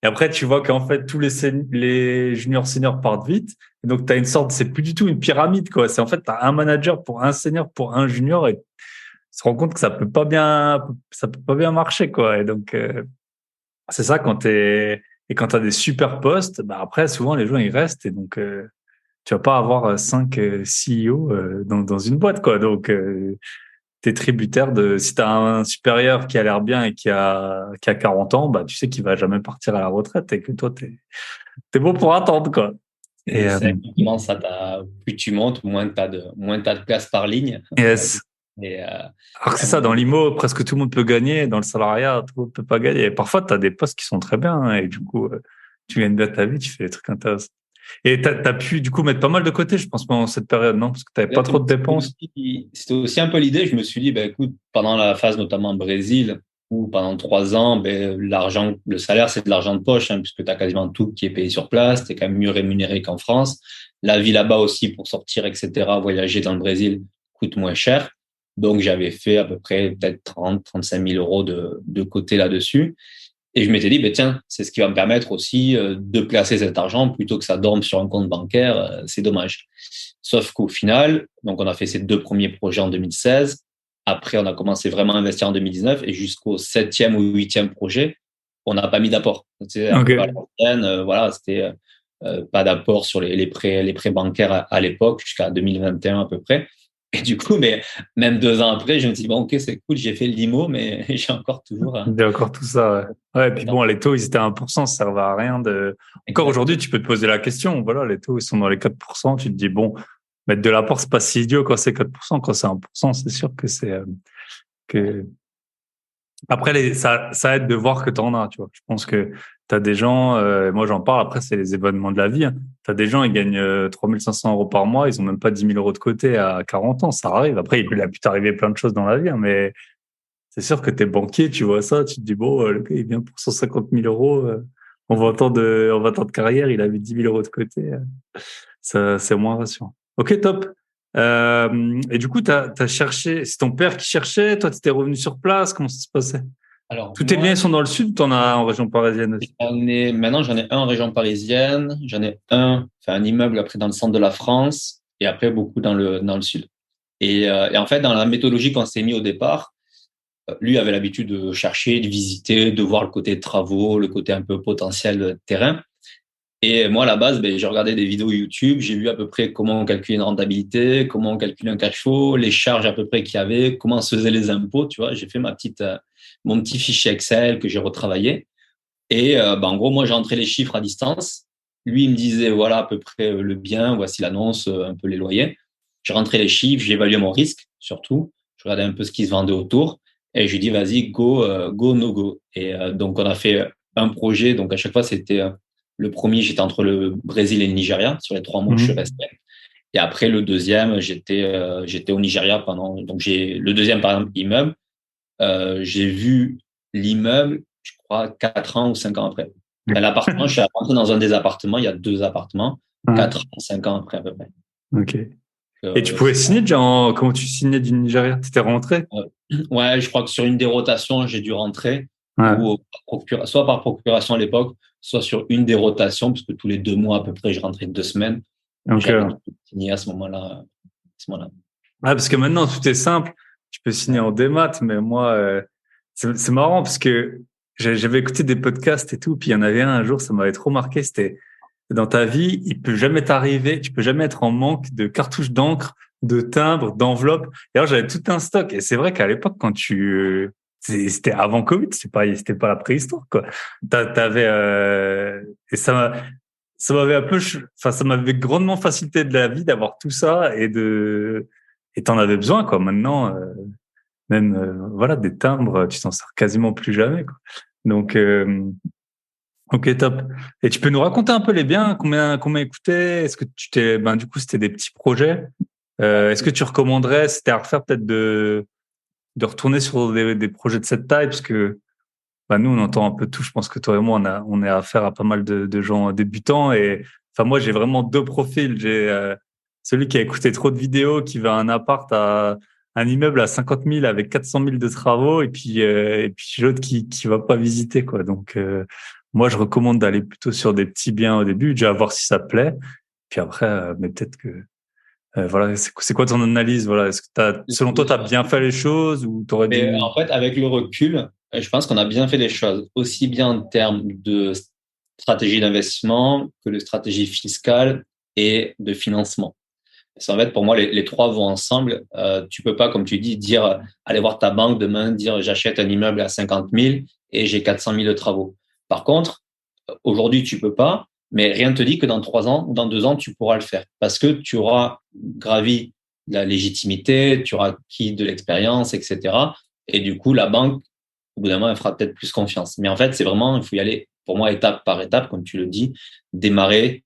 Et après, tu vois qu'en fait, tous les juniors seniors partent vite. Et donc, tu as une sorte, c'est plus du tout une pyramide, quoi. C'est en fait, tu as un manager pour un senior, pour un junior, et tu te rends compte que ça peut pas bien marcher, quoi. Et donc, c'est ça et quand tu as des super postes, bah après, souvent, les gens, ils restent. Et donc, tu vas pas avoir 5 CEO dans une boîte, quoi. Donc, t'es tributaire si t'as un supérieur qui a l'air bien et qui a 40 ans, bah, tu sais qu'il va jamais partir à la retraite et que toi, t'es bon pour attendre, quoi. Et c'est exactement ça. Plus tu montes, moins t'as de place par ligne. Yes. Et, alors que c'est ça, dans l'IMO, presque tout le monde peut gagner. Dans le salariat, tout le monde peut pas gagner. Et parfois, t'as des postes qui sont très bien, hein, et du coup, tu gagnes bien ta vie, tu fais des trucs intéressants. Et t'as pu, du coup, mettre pas mal de côté, je pense, pendant cette période, non? Parce que t'avais pas trop de dépenses. C'était aussi un peu l'idée. Je me suis dit, écoute, pendant la phase notamment au Brésil, où pendant 3 ans, l'argent, le salaire, c'est de l'argent de poche, hein, puisque tu as quasiment tout qui est payé sur place. Tu es quand même mieux rémunéré qu'en France. La vie là-bas aussi, pour sortir, etc., voyager dans le Brésil coûte moins cher. Donc, j'avais fait à peu près peut-être 35 000 euros de côté là-dessus. Et je m'étais dit, tiens, c'est ce qui va me permettre aussi de placer cet argent plutôt que ça dorme sur un compte bancaire. C'est dommage. Sauf qu'au final, donc on a fait ces 2 premiers projets en 2016. Après, on a commencé vraiment à investir en 2019 et jusqu'au 7e ou 8e projet, on n'a pas mis d'apport. C'était un peu à l'ancienne, voilà, c'était pas d'apport sur les prêts bancaires à l'époque jusqu'à 2021 à peu près. Et du coup, mais même 2 ans après, je me suis dit, ok, c'est cool, j'ai fait le limo, mais j'ai encore toujours. Il y a encore tout ça, ouais. Ouais, et puis bon, les taux, ils étaient à 1%, ça servait à rien Encore aujourd'hui, tu peux te poser la question. Voilà, les taux, ils sont dans les 4%. Tu te dis, bon, mettre de l'apport, c'est pas si idiot quand c'est 4%. Quand c'est 1%, c'est sûr que que, après, ça aide de voir que t'en as, tu vois. Je pense que t'as des gens, moi j'en parle, après, c'est les événements de la vie, hein. T'as des gens, ils gagnent 3 500 euros par mois, ils ont même pas 10 000 euros de côté à 40 ans. Ça arrive. Après, il a pu t'arriver plein de choses dans la vie, hein, mais c'est sûr que t'es banquier, tu vois ça, tu te dis, bon, le gars, il vient pour 150 000 euros, en 20 ans de carrière, il avait 10 000 euros de côté. Ça, c'est moins rassurant. Ok, top. Et du coup, t'as cherché, c'est ton père qui cherchait, toi, t'étais revenu sur place, comment ça se passait? Alors, Tous tes moi, biens sont dans le sud ou t'en as en région parisienne aussi? maintenant, j'en ai un en région parisienne, j'en ai un immeuble après dans le centre de la France et après beaucoup dans le sud. Et en fait, dans la méthodologie qu'on s'est mis au départ, lui avait l'habitude de chercher, de visiter, de voir le côté travaux, le côté un peu potentiel terrain. Et moi, à la base, j'ai regardé des vidéos YouTube, j'ai vu à peu près comment calculer une rentabilité, comment calculer un cash flow, les charges à peu près qu'il y avait, comment se faisaient les impôts, tu vois. J'ai fait mon petit fichier Excel que j'ai retravaillé. Et en gros, moi, j'ai entré les chiffres à distance. Lui, il me disait, voilà à peu près le bien, voici l'annonce, un peu les loyers. J'ai rentré les chiffres, j'ai évalué mon risque, surtout. Je regardais un peu ce qui se vendait autour. Et je lui ai dit, vas-y, go, no go. Et donc, on a fait un projet. Donc, à chaque fois, c'était le premier, j'étais entre le Brésil et le Nigeria. Sur les 3 mois, je suis resté. Et après, le deuxième, j'étais au Nigeria pendant. Donc, le deuxième, par exemple, immeuble. J'ai vu l'immeuble, je crois, 4 ans ou 5 ans après. L'appartement, je suis rentré dans un des appartements, il y a 2 appartements, 4 ans, 5 ans après à peu près. Ok. Et tu pouvais signer déjà comment tu signais du Nigeria? Tu étais rentré? Ouais, je crois que sur une des rotations, j'ai dû rentrer, Ouais. ou soit par procuration à l'époque, soit sur une des rotations, parce que tous les 2 mois à peu près, je rentrais 2 semaines. J'avais signé à ce moment-là. Ouais, parce que maintenant, tout est simple. Tu peux signer en démat, mais moi, c'est marrant parce que j'avais écouté des podcasts et tout, puis il y en avait un jour, ça m'avait trop marqué, c'était dans ta vie, il peut jamais t'arriver, tu peux jamais être en manque de cartouches d'encre, de timbres, d'enveloppes. Et alors, j'avais tout un stock. Et c'est vrai qu'à l'époque, c'était avant Covid, c'était pas la préhistoire, quoi. T'avais, et ça m'avait un peu, enfin, ça m'avait grandement facilité de la vie d'avoir tout ça et t'en avais besoin, quoi. Maintenant, même, voilà, des timbres, tu t'en sers quasiment plus jamais, quoi. Donc, ok, top. Et tu peux nous raconter un peu les biens, combien écoutait? Est-ce que du coup, c'était des petits projets. Est-ce que tu recommanderais, c'était à refaire peut-être de retourner sur des projets de cette taille, parce que, nous, on entend un peu tout. Je pense que toi et moi, on est affaire à pas mal de gens débutants et, enfin, moi, j'ai vraiment 2 profils. J'ai, celui qui a écouté trop de vidéos, qui veut un un immeuble à 50 000 avec 400 000 de travaux et puis l'autre qui va pas visiter, quoi. Donc, moi, je recommande d'aller plutôt sur des petits biens au début, déjà voir si ça te plaît. Puis après, mais peut-être que, voilà, c'est quoi ton analyse? Voilà. Est-ce que selon toi, tu as bien fait les choses ou tu aurais Mais dû... en fait, avec le recul, je pense qu'on a bien fait les choses, aussi bien en termes de stratégie d'investissement que de stratégie fiscale et de financement. Parce qu'en fait, pour moi, les 3 vont ensemble. Tu peux pas, comme tu dis, dire, aller voir ta banque demain, dire j'achète un immeuble à 50 000 et j'ai 400 000 de travaux. Par contre, aujourd'hui, tu peux pas, mais rien ne te dit que dans 3 ans ou dans 2 ans, tu pourras le faire parce que tu auras gravi la légitimité, tu auras acquis de l'expérience, etc. Et du coup, la banque, au bout d'un moment, elle fera peut-être plus confiance. Mais en fait, c'est vraiment, il faut y aller, pour moi, étape par étape, comme tu le dis, démarrer.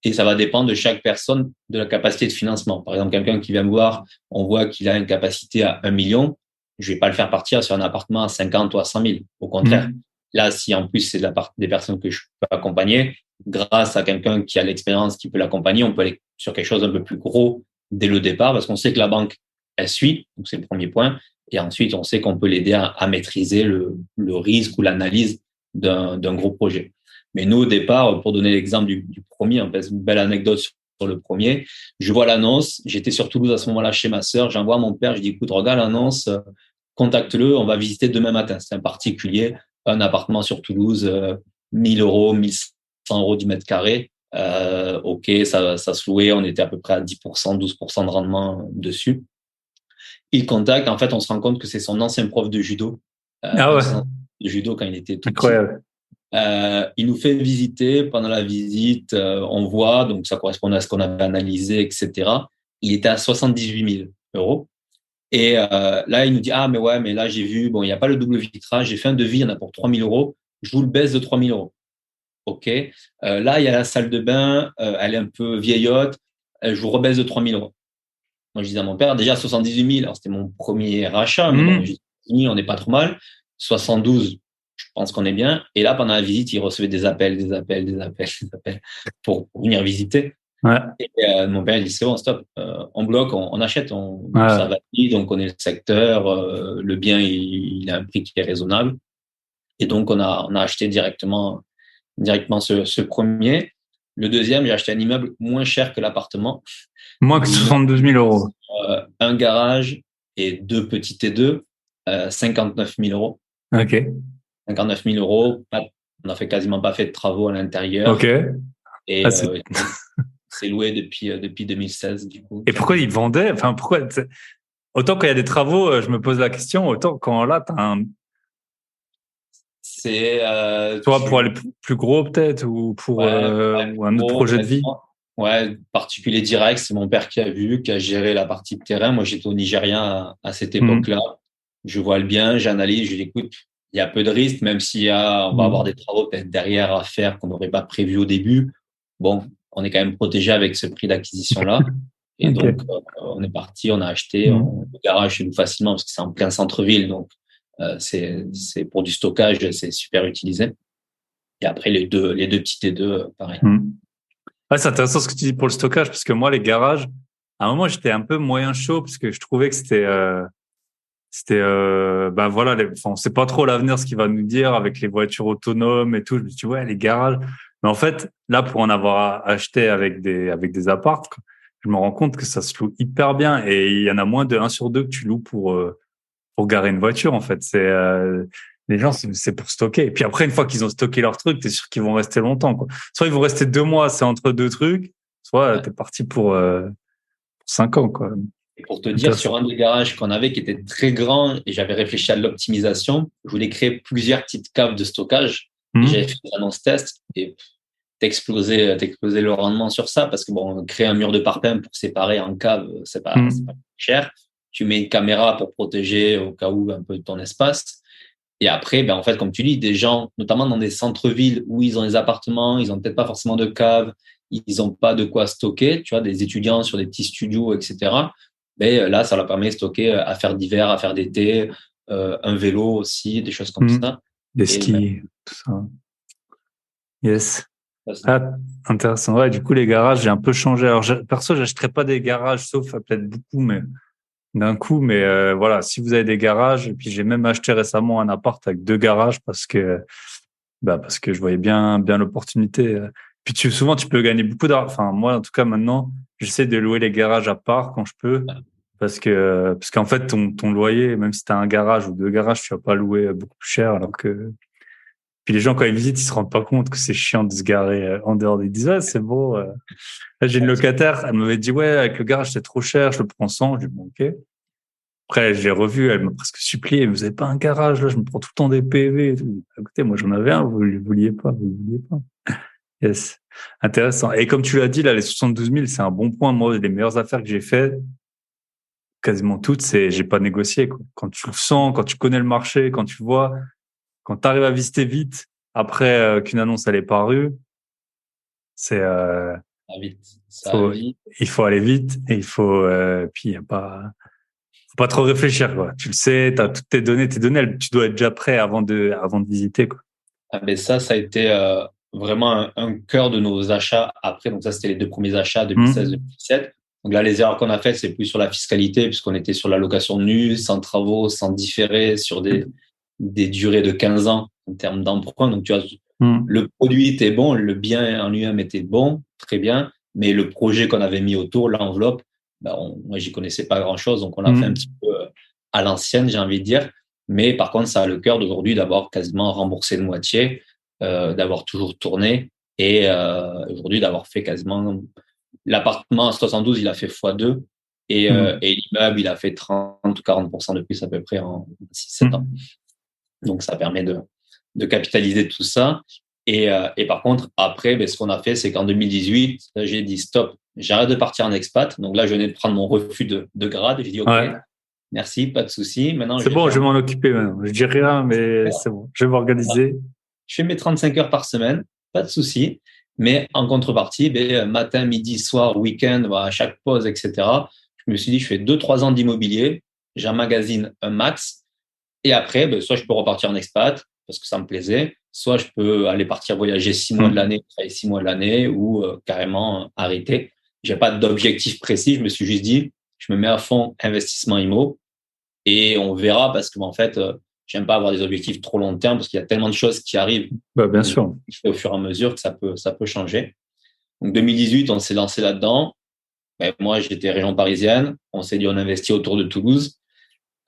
Et ça va dépendre de chaque personne, de la capacité de financement. Par exemple, quelqu'un qui vient me voir, on voit qu'il a une capacité à 1 million, je vais pas le faire partir sur un appartement à 50 ou à 100 000. Au contraire. Là, si en plus c'est des personnes que je peux accompagner, grâce à quelqu'un qui a l'expérience, qui peut l'accompagner, on peut aller sur quelque chose d'un peu plus gros dès le départ, parce qu'on sait que la banque, elle suit, donc c'est le premier point. Et ensuite, on sait qu'on peut l'aider à maîtriser le risque ou l'analyse d'un gros projet. Mais nous, au départ, pour donner l'exemple du premier, en fait, une belle anecdote sur le premier, je vois l'annonce, j'étais sur Toulouse à ce moment-là chez ma sœur, j'envoie à mon père, je dis, écoute, regarde l'annonce, contacte-le, on va visiter demain matin. C'est un particulier, un appartement sur Toulouse, 1000 euros, 1100 euros du mètre carré. OK, ça se louait, on était à peu près à 10%, 12% de rendement dessus. Il contacte, en fait, on se rend compte que c'est son ancien prof de judo, Ah ouais, de judo quand il était tout petit. incroyable. Il nous fait visiter. Pendant la visite, on voit, donc ça correspondait à ce qu'on avait analysé, etc. Il était à 78 000 euros. Et là, il nous dit, ah, mais ouais, mais là, j'ai vu, bon, il n'y a pas le double vitrage, j'ai fait un devis, il y en a pour 3 000 euros, je vous le baisse de 3 000 euros. OK. Là, il y a la salle de bain, elle est un peu vieillotte, je vous rebaisse de 3 000 euros. Moi, je disais à mon père, déjà 78 000, alors c'était mon premier rachat, mais bon, 000, on n'est pas trop mal. 72, je pense qu'on est bien. Et là, pendant la visite, il recevait des appels pour venir visiter. Ouais. Et mon père, il dit, c'est bon, stop, on bloque, on achète, ça va, on connaît le secteur, le bien, il a un prix qui est raisonnable. Et donc, on a acheté directement ce premier. Le deuxième, j'ai acheté un immeuble moins cher que l'appartement. Moins que 72 000 euros. Un garage et 2 petits T2, 59 000 euros. OK. 59 000 euros. On n'a fait quasiment pas fait de travaux à l'intérieur. OK. Et Ah, c'est loué depuis 2016, du coup. Et pourquoi ils vendaient? Enfin, pourquoi? Autant quand il y a des travaux, je me pose la question, autant quand là, t'as un, C'est, soit pour aller plus gros peut-être, ou pour ouais, ou un autre gros, projet de vie. honnêtement. Ouais, particulier direct, c'est mon père qui a vu, qui a géré la partie de terrain. Moi, j'étais au Nigeria à cette Mhm. époque-là. Je vois le bien, j'analyse, je dis, écoute, il y a peu de risques, même on va avoir Mhm. des travaux peut-être derrière à faire qu'on n'aurait pas prévu au début. Bon, on est quand même protégé avec ce prix d'acquisition-là. Et Ok. donc, on est parti, on a acheté, Mhm. le garage chez nous facilement parce que c'est en plein centre-ville. Donc, c'est pour du stockage, c'est super utilisé. Et après, les deux petits T2, pareil. Mhm. Ouais, c'est intéressant ce que tu dis pour le stockage, parce que moi, les garages, à un moment, j'étais un peu moyen chaud, parce que je trouvais que ben voilà, enfin, on sait pas trop l'avenir, ce qu'il va nous dire avec les voitures autonomes et tout. Je me suis dit, ouais, les garages. Mais en fait, là, pour en avoir acheté avec des apparts, quoi, je me rends compte que ça se loue hyper bien, et il y en a moins de 1 sur 2 que tu loues pour garer une voiture, en fait. Les gens, c'est pour stocker. Et puis après, une fois qu'ils ont stocké leur truc, t'es sûr qu'ils vont rester longtemps, quoi. Soit ils vont rester 2 mois, c'est entre deux trucs, soit Ouais. t'es parti pour 5 ans, quoi. Et pour te dire, Intéressant. sur un des garages qu'on avait qui était très grand et j'avais réfléchi à l'optimisation, je voulais créer plusieurs petites caves de stockage et j'avais fait Mhm. des annonces test et t'explosais le rendement sur ça parce que bon, créer un mur de parpaing pour séparer en cave, c'est pas Mhm. cher. Tu mets une caméra pour protéger au cas où un peu ton espace. Et après, ben, en fait, comme tu dis, des gens, notamment dans des centres-villes où ils ont des appartements, ils ont peut-être pas forcément de cave, ils ont pas de quoi stocker, tu vois, des étudiants sur des petits studios, etc. Mais là, ça leur permet de stocker à faire d'hiver, à faire d'été, un vélo aussi, des choses comme Mhm. ça. Des Et ben, skis, tout ça. Yes. ça, c'est- Ah, intéressant. Ouais, du coup, les garages, j'ai un peu changé. Alors, perso, j'achèterais pas des garages, sauf peut-être beaucoup, mais d'un coup. Mais voilà, si vous avez des garages, et puis j'ai même acheté récemment un appart avec 2 garages parce que je voyais bien l'opportunité. Puis souvent, tu peux gagner beaucoup d'argent. Enfin, moi, en tout cas, maintenant, j'essaie de louer les garages à part quand je peux. Parce qu'en fait, ton loyer, même si tu as un garage ou 2 garages, tu vas pas louer beaucoup plus cher. Alors que, puis les gens, quand ils visitent, ils se rendent pas compte que c'est chiant de se garer en dehors. Ils disent, ouais, c'est beau. Là, j'ai une locataire, elle m'avait dit, ouais, avec le garage, c'est trop cher, je le prends sans. Je dis, bon, ok. Après, je l'ai revu, elle m'a presque supplié, vous avez pas un garage, là, je me prends tout le temps des PV et tout. Écoutez, moi, j'en avais un, vous ne vouliez pas, vous ne vouliez pas. Yes. Intéressant. Et comme tu l'as dit, là, les 72 000, c'est un bon point. Moi, les meilleures affaires que j'ai faites, quasiment toutes, c'est, j'ai pas négocié, quoi. Quand tu le sens, quand tu connais le marché, quand tu vois, quand tu arrives à visiter vite, après qu'une annonce, elle est parue, c'est, ça va vite. Ça va faut, vite. il faut aller vite et puis il y a pas, faut pas trop réfléchir, quoi. Tu le sais, tu as toutes tes données, tu dois être déjà prêt avant de visiter, quoi. Ah, mais ça a été vraiment un cœur de nos achats après. Donc ça, c'était les deux premiers achats Hmm. 2016-2017. Donc là, les erreurs qu'on a faites, c'est plus sur la fiscalité, puisqu'on était sur la location nue, sans travaux, sans différé, sur des durées de 15 ans en termes d'emprunt. Donc tu vois, Hmm. le produit était bon, le bien en lui-même était bon, très bien, mais le projet qu'on avait mis autour, l'enveloppe, ben moi, j'y connaissais pas grand-chose. Donc on l'a fait un petit Hmm. peu à l'ancienne, j'ai envie de dire. Mais par contre, ça a le cœur d'aujourd'hui d'avoir quasiment remboursé de moitié, d'avoir toujours tourné et aujourd'hui d'avoir fait quasiment l'appartement à 72, il a fait x2 Hmm. et l'immeuble, il a fait 30 ou 40% de plus à peu près en 6-7 ans. Hmm. Donc ça permet de capitaliser tout ça. Et par contre, après, ben, ce qu'on a fait, c'est qu'en 2018, j'ai dit stop, j'arrête de partir en expat. Donc là, je venais de prendre mon refus de grade. J'ai dit OK, Ouais. merci, pas de souci. Maintenant, je C'est vais bon, je faire vais m'en occuper maintenant. Je dis rien, mais c'est bon. Je vais m'organiser. je fais mes 35 heures par semaine, pas de souci. Mais en contrepartie, ben, matin, midi, soir, week-end, à chaque pause, etc. Je me suis dit, je fais 2-3 ans d'immobilier, j'emmagasine un max. Et après, ben, soit je peux repartir en expat parce que ça me plaisait, soit je peux aller partir voyager 6 mois de Hmm. l'année, travailler 6 mois de l'année ou carrément arrêter. J'ai pas d'objectif précis. Je me suis juste dit, je me mets à fond investissement IMO et on verra parce que en fait, j'aime pas avoir des objectifs trop long terme parce qu'il y a tellement de choses qui arrivent Bah, bien sûr. au fur et à mesure que ça peut changer. Donc 2018, on s'est lancé là-dedans. Ben, moi, j'étais région parisienne. On s'est dit, on investit autour de Toulouse.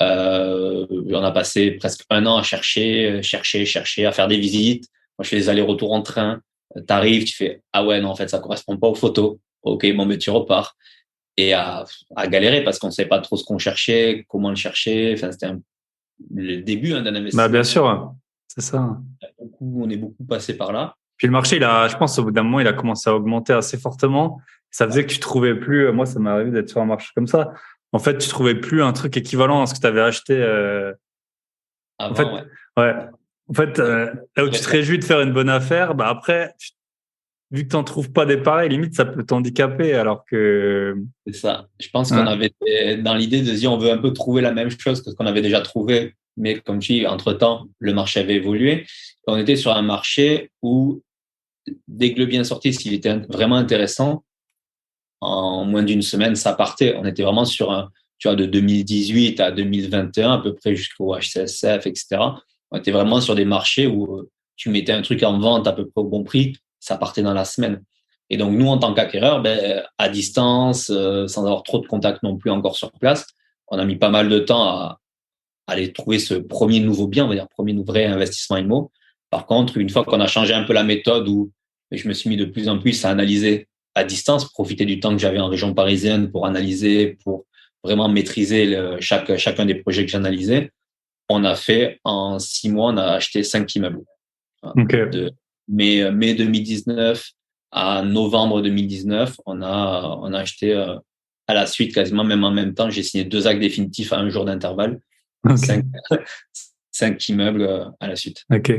On a passé presque un an à chercher, à faire des visites. Moi, je fais des allers-retours en train. T'arrives, tu fais, ah ouais, non, en fait, ça correspond pas aux photos. Ok, bon, mais tu repars. Et à galérer parce qu'on savait pas trop ce qu'on cherchait, comment le chercher. Enfin, c'était le début d'un Bah, bien investissement. sûr, ouais. C'est ça. On est beaucoup passé par là. Puis le marché, je pense, au bout d'un moment, il a commencé à augmenter assez fortement. Ça faisait que tu trouvais plus, moi, ça m'est arrivé d'être sur un marché comme ça. En fait, tu trouvais plus un truc équivalent à ce que tu avais acheté. En fait, Avant, ouais. ouais. En fait, là où tu te réjouis de faire une bonne affaire, bah après, vu que tu n'en trouves pas des pareils, limite, ça peut t'handicaper. Alors que, C'est ça. Je pense qu'on ouais, avait dans l'idée de se dire on veut un peu trouver la même chose que ce qu'on avait déjà trouvé, mais comme tu dis, entre-temps, le marché avait évolué. On était sur un marché où, dès que le bien sorti, s'il était vraiment intéressant, en moins d'une semaine, ça partait. On était vraiment sur tu vois, de 2018 à 2021, à peu près jusqu'au HCSF, etc. On était vraiment sur des marchés où tu mettais un truc en vente à peu près au bon prix, ça partait dans la semaine. Et donc, nous, en tant qu'acquéreurs, à distance, sans avoir trop de contacts non plus encore sur place, on a mis pas mal de temps à aller trouver ce premier nouveau bien, on va dire, premier vrai investissement IMO. Par contre, une fois qu'on a changé un peu la méthode où je me suis mis de plus en plus à analyser à distance, profiter du temps que j'avais en région parisienne pour analyser, pour vraiment maîtriser chacun des projets que j'analysais, on a fait en 6 mois, on a acheté 5 immeubles. ok. De mai 2019 à novembre 2019, on a acheté à la suite, quasiment même en même temps, j'ai signé 2 actes définitifs à un jour d'intervalle, Ok. cinq, 5 immeubles à la suite. Ok.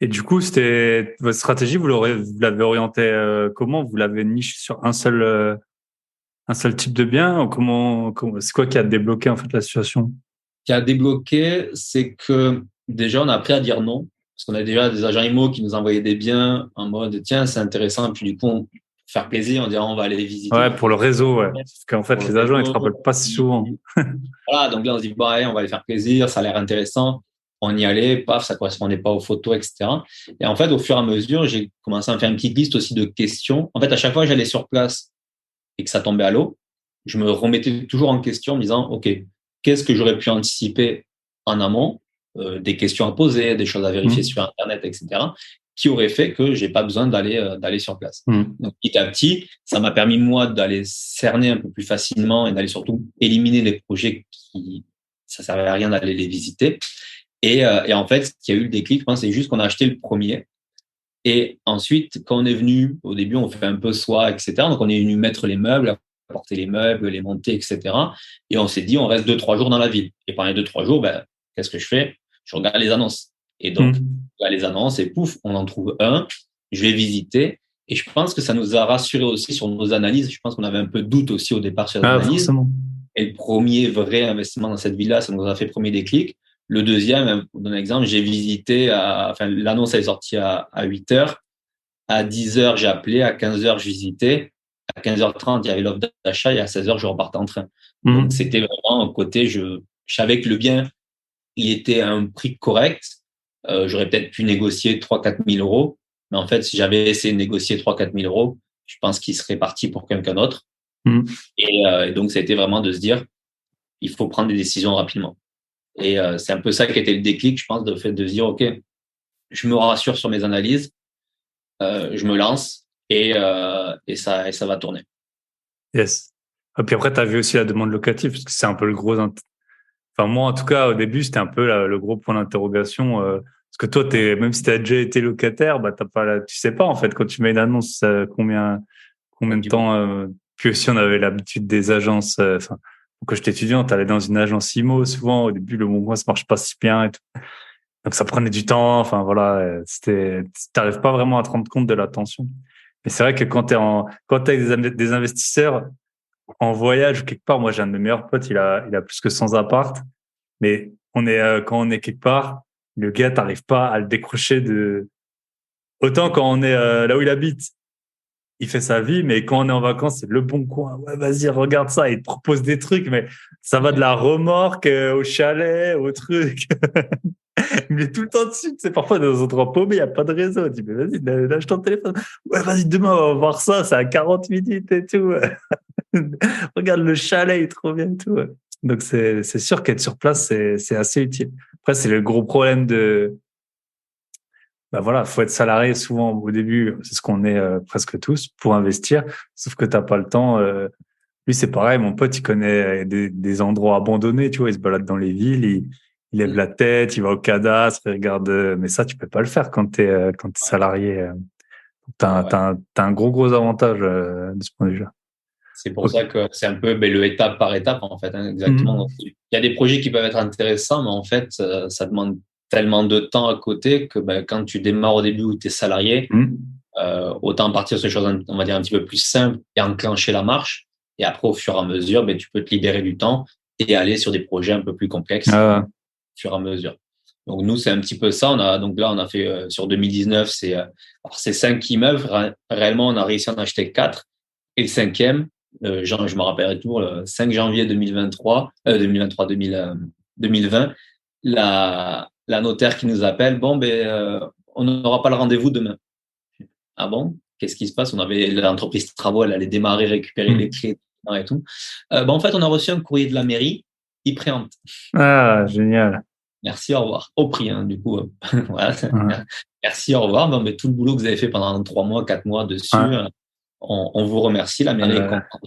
Et du coup, c'était votre stratégie, vous l'avez orienté comment? Vous l'avez niché sur un seul type de bien? Ou c'est quoi qui a débloqué en fait la situation? Ce qui a débloqué, c'est que déjà, on a appris à dire non, parce qu'on a déjà des agents IMO qui nous envoyaient des biens en mode, tiens, c'est intéressant, puis du coup, faire plaisir, on dirait, on va aller les visiter. Ouais, pour le réseau, ouais. Parce qu'en Pour fait, le les agents, ils te réseau. rappellent pas si souvent. Voilà, donc là, on se dit, bah, ouais, on va aller faire plaisir, ça a l'air intéressant. On y allait, paf, ça correspondait pas aux photos, etc. Et en fait, au fur et à mesure, j'ai commencé à me faire une petite liste aussi de questions. En fait, à chaque fois que j'allais sur place et que ça tombait à l'eau, je me remettais toujours en question en me disant, OK, qu'est-ce que j'aurais pu anticiper en amont, des questions à poser, des choses à vérifier Mmh. sur Internet, etc., qui aurait fait que j'ai pas besoin d'aller sur place. Mmh. Donc, petit à petit, ça m'a permis, moi, d'aller cerner un peu plus facilement et d'aller surtout éliminer les projets qui, ça servait à rien d'aller les visiter. Et en fait, ce qui a eu le déclic, je pense, c'est juste qu'on a acheté le premier. Et ensuite, quand on est venu, au début, on fait un peu soi, etc. Donc, on est venu mettre les meubles, apporter les meubles, les monter, etc. Et on s'est dit, on reste 2, 3 jours dans la ville. Et pendant les 2, 3 jours, qu'est-ce que je fais? Je regarde les annonces. Et donc, Mmh. je regarde les annonces et pouf, on en trouve un. Je vais visiter. Et je pense que ça nous a rassurés aussi sur nos analyses. Je pense qu'on avait un peu de doute aussi au départ sur les Ah, analyses. forcément. Et le premier vrai investissement dans cette ville-là, ça nous a fait premier déclic. Le deuxième, pour donner un exemple, j'ai visité, enfin, l'annonce est sortie à 8 heures. À 10 heures, j'ai appelé. À 15 heures, je visitais. À 15h30, il y avait l'offre d'achat et à 16 heures, je repartais en train. Donc, Mmh. c'était vraiment un côté, je savais que le bien, il était à un prix correct. J'aurais peut-être pu négocier 3 000 à 4 000 euros. Mais en fait, si j'avais essayé de négocier 3 000 à 4 000 euros, je pense qu'il serait parti pour quelqu'un d'autre. Mmh. Et donc, ça a été vraiment de se dire, il faut prendre des décisions rapidement. Et c'est un peu ça qui a été le déclic, je pense, de fait de se dire, OK, je me rassure sur mes analyses, je me lance et ça va tourner. Yes. Et puis après, tu as vu aussi la demande locative, parce que c'est un peu le gros. Enfin, moi, en tout cas, au début, c'était un peu le gros point d'interrogation. Parce que toi, même si tu as déjà été locataire, bah, tu sais pas, en fait, quand tu mets une annonce, combien de temps. Puis aussi, on avait l'habitude des agences. Enfin, quand j'étais étudiant, tu allais dans une agence IMO, souvent, au début, le bon mois, ça marche pas si bien et tout. Donc, ça prenait du temps. Enfin, voilà, t'arrives pas vraiment à te rendre compte de la tension. Mais c'est vrai que quand t'es avec des investisseurs, en voyage ou quelque part, moi j'ai un de mes meilleurs potes, il a plus que 100 appart, mais quand on est quelque part, le gars t'arrives pas à le décrocher autant quand on est là où il habite, il fait sa vie, mais quand on est en vacances, c'est le bon coin. Ouais, vas-y, regarde ça, il te propose des trucs, mais ça va de la remorque au chalet, au truc. Il est tout le temps dessus, c'est parfois dans des endroits paumés, il n'y a pas de réseau. On dit, mais vas-y, lâche ton téléphone. Ouais, vas-y, demain, on va voir ça, c'est à 40 minutes et tout. Regarde le chalet, il est trop bien et tout. Donc, c'est sûr qu'être sur place, c'est assez utile. Après, c'est le gros problème bah voilà, faut être salarié souvent au début, c'est ce qu'on est presque tous pour investir, sauf que t'as pas le temps. Lui, c'est pareil, mon pote, il connaît des endroits abandonnés, tu vois, il se balade dans les villes, il lève la tête, il va au cadastre, il regarde, mais ça, tu peux pas le faire quand t'es Ouais, salarié. ouais, ouais. T'as un gros avantage de ce point de vue-là. C'est pour Ok. ça que c'est un peu le étape par étape, en fait, hein, exactement. Mhm. Donc, il y a des projets qui peuvent être intéressants, mais en fait, ça demande tellement de temps à côté que ben, quand tu démarres au début où tu es salarié, Mhm. autant partir sur des choses, on va dire, un petit peu plus simples et enclencher la marche. Et après, au fur et à mesure, ben, tu peux te libérer du temps et aller sur des projets un peu plus complexes Ah, au fur et à mesure. Donc, nous, c'est un petit peu ça. Donc là, on a fait sur 2019, c'est 5 immeubles. Réellement, on a réussi à en acheter 4. Et le cinquième, je me rappellerai toujours, le 5 janvier 2023, 2020, la notaire qui nous appelle, bon, ben, on n'aura pas le rendez-vous demain. Ah bon? Qu'est-ce qui se passe? On avait l'entreprise de travaux, elle allait démarrer, récupérer les mhm. clés et tout. Ben, en fait, on a reçu un courrier de la mairie, ils préemptent. Ah, génial. Merci, au revoir. Au prix, hein, du coup. Voilà. Ouais. Merci, au revoir. Bon, mais tout le boulot que vous avez fait pendant 3 mois, 4 mois dessus, Ouais. on vous remercie. La mairie est contente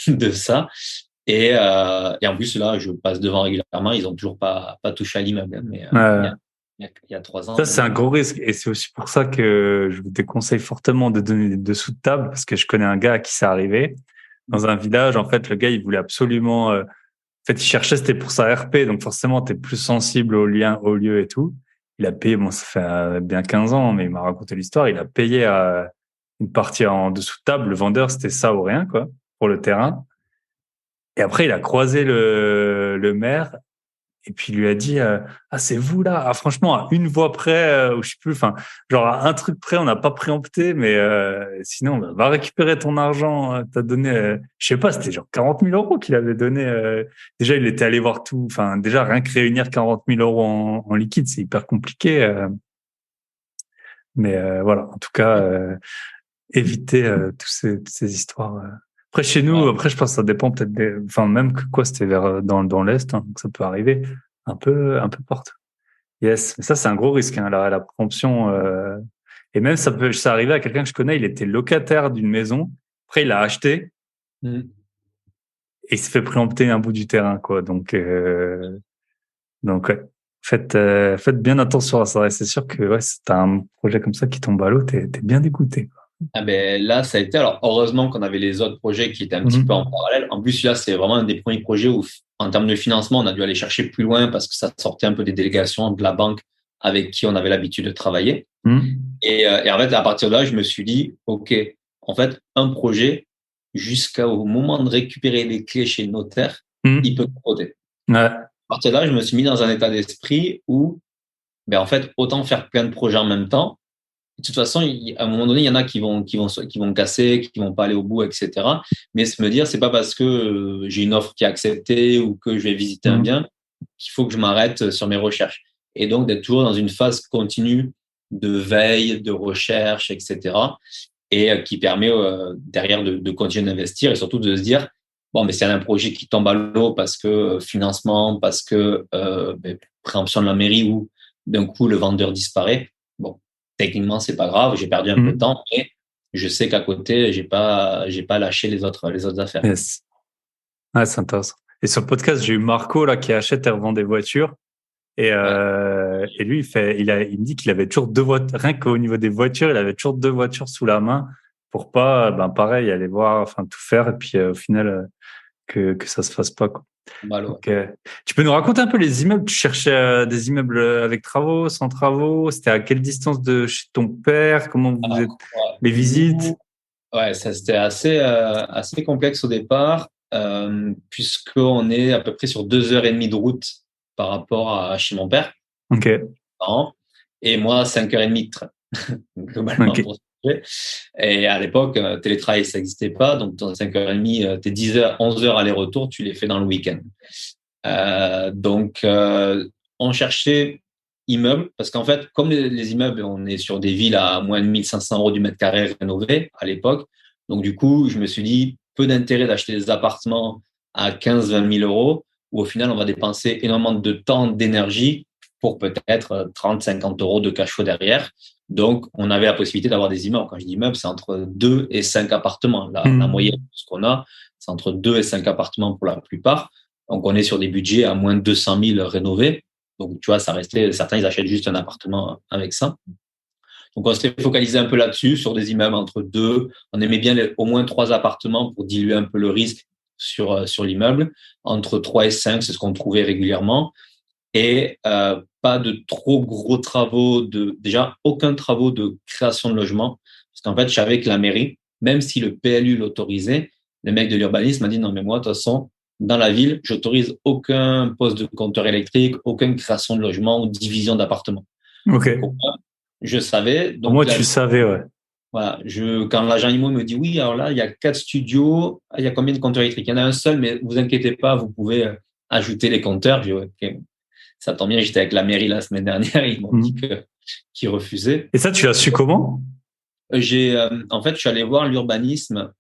de ça. Et en plus, là, je passe devant régulièrement. Ils n'ont toujours pas touché à l'immeuble, hein, mais Ouais. il y a 3 ans. Ça, c'est un gros risque. Et c'est aussi pour ça que je vous déconseille fortement de donner des dessous de table, parce que je connais un gars à qui c'est arrivé. Dans un village, en fait, le gars, il voulait absolument, en fait, il cherchait, c'était pour sa RP, donc forcément, t'es plus sensible aux liens, aux lieux et tout. Il a payé, bon, ça fait bien 15 ans, mais il m'a raconté l'histoire. Il a payé une partie en dessous de table. Le vendeur, c'était ça ou rien, quoi, pour le terrain. Et après, il a croisé le maire. Et puis il lui a dit ah c'est vous là, ah, franchement à une voix près ou je sais plus, enfin genre à un truc près on n'a pas préempté, mais sinon bah, va récupérer ton argent, t'as donné je sais pas, c'était genre 40 000 € qu'il avait donné, déjà il était allé voir tout, enfin déjà rien que réunir 40 000 € en liquide c'est hyper compliqué, mais voilà en tout cas éviter toutes ces histoires. Après chez nous, Ouais. après je pense que ça dépend peut-être enfin même que quoi c'était vers dans l'est, hein, donc ça peut arriver un peu partout. Yes, mais ça c'est un gros risque, hein, la préemption. Et même ça arrivait à quelqu'un que je connais, il était locataire d'une maison. Après il a acheté Mm. et il s'est fait préempter un bout du terrain, quoi. Donc ouais. Faites bien attention à ça. Et c'est sûr que ouais, si t'as un projet comme ça qui tombe à l'eau, t'es bien dégoûté, quoi. Ah ben là, ça a été. Alors, heureusement qu'on avait les autres projets qui étaient un petit peu en Mhm. parallèle. En plus, là, c'est vraiment un des premiers projets où, en termes de financement, on a dû aller chercher plus loin parce que ça sortait un peu des délégations de la banque avec qui on avait l'habitude de travailler. Mhm. Et en fait, à partir de là, je me suis dit, OK, en fait, un projet, jusqu'au moment de récupérer les clés chez le notaire, il peut Mhm. coûter. Ouais. À partir de là, je me suis mis dans un état d'esprit où, ben, en fait, autant faire plein de projets en même temps. De toute façon, à un moment donné, il y en a qui vont casser, qui vont pas aller au bout, etc. Mais se me dire, c'est pas parce que j'ai une offre qui est acceptée ou que je vais visiter un Mhm. bien qu'il faut que je m'arrête sur mes recherches. Et donc, d'être toujours dans une phase continue de veille, de recherche, etc. Et qui permet derrière de continuer d'investir et surtout de se dire, bon, mais c'est un projet qui tombe à l'eau parce que financement, parce que préemption de la mairie ou d'un coup le vendeur disparaît. Bon, techniquement, c'est pas grave, j'ai perdu un peu de Mhm. temps, mais je sais qu'à côté, j'ai pas lâché les autres affaires. Yes. Ouais, c'est intéressant. Et sur le podcast, j'ai eu Marco là qui achète et revend des voitures. Ouais, Et lui, il me dit qu'il avait toujours deux voitures, rien qu'au niveau des voitures, il avait toujours deux voitures sous la main pour pas, ben pareil, aller voir, enfin tout faire et puis au final que ça se fasse pas, quoi. mal, ouais. Donc, tu peux nous raconter un peu les immeubles? Tu cherchais des immeubles avec travaux, sans travaux? C'était à quelle distance de chez ton père? Comment vous êtes Alors, ouais, les visites? nous, ouais, ça c'était assez complexe au départ, puisqu'on est à peu près sur 2 heures et demie de route par rapport à chez mon père, Ok, an, et moi 5 heures et demie de train, globalement ok, pour ce projet. Et à l'époque, télétravail, ça n'existait pas, donc dans 5 heures et demie, tes 10 heures, 11 heures aller-retour, tu les fais dans le week-end. Donc, on cherchait immeubles, parce qu'en fait, comme les immeubles, on est sur des villes à moins de 1 500 € du mètre carré rénové à l'époque. Donc, du coup, je me suis dit, peu d'intérêt d'acheter des appartements à 15 000 à 20 000 €, où au final, on va dépenser énormément de temps, d'énergie pour peut-être 30, 50 euros de cash flow derrière. Donc, on avait la possibilité d'avoir des immeubles. Quand je dis immeubles, c'est entre 2 et 5 appartements. La moyenne de ce qu'on a, c'est entre 2 et 5 appartements pour la plupart. Donc, on est sur des budgets à moins de 200 000 rénovés. Donc, tu vois, ça restait, certains, ils achètent juste un appartement avec ça. Donc, on s'était focalisé un peu là-dessus, sur des immeubles entre 2. On aimait bien au moins 3 appartements pour diluer un peu le risque sur l'immeuble. Entre 3 et 5, c'est ce qu'on trouvait régulièrement. Et pas de trop gros travaux, déjà aucun travaux de création de logement. Parce qu'en fait, je savais que la mairie, même si le PLU l'autorisait, le mec de l'urbanisme m'a dit non, mais moi, de toute façon, dans la ville, j'autorise aucun poste de compteur électrique, aucune création de logement ou division d'appartements. Ok. Donc, je savais. Pour moi, tu savais, ouais. Voilà, quand l'agent IMO me dit oui, alors là, il y a 4 studios, il y a combien de compteurs électriques? Il y en a un seul, mais vous inquiétez pas, vous pouvez ajouter les compteurs. J'ai dit, ok, ça tombe bien, j'étais avec la mairie la semaine dernière, ils m'ont dit qu'ils refusaient. Et ça, tu l'as su comment? En fait, je suis allé voir l'urbanisme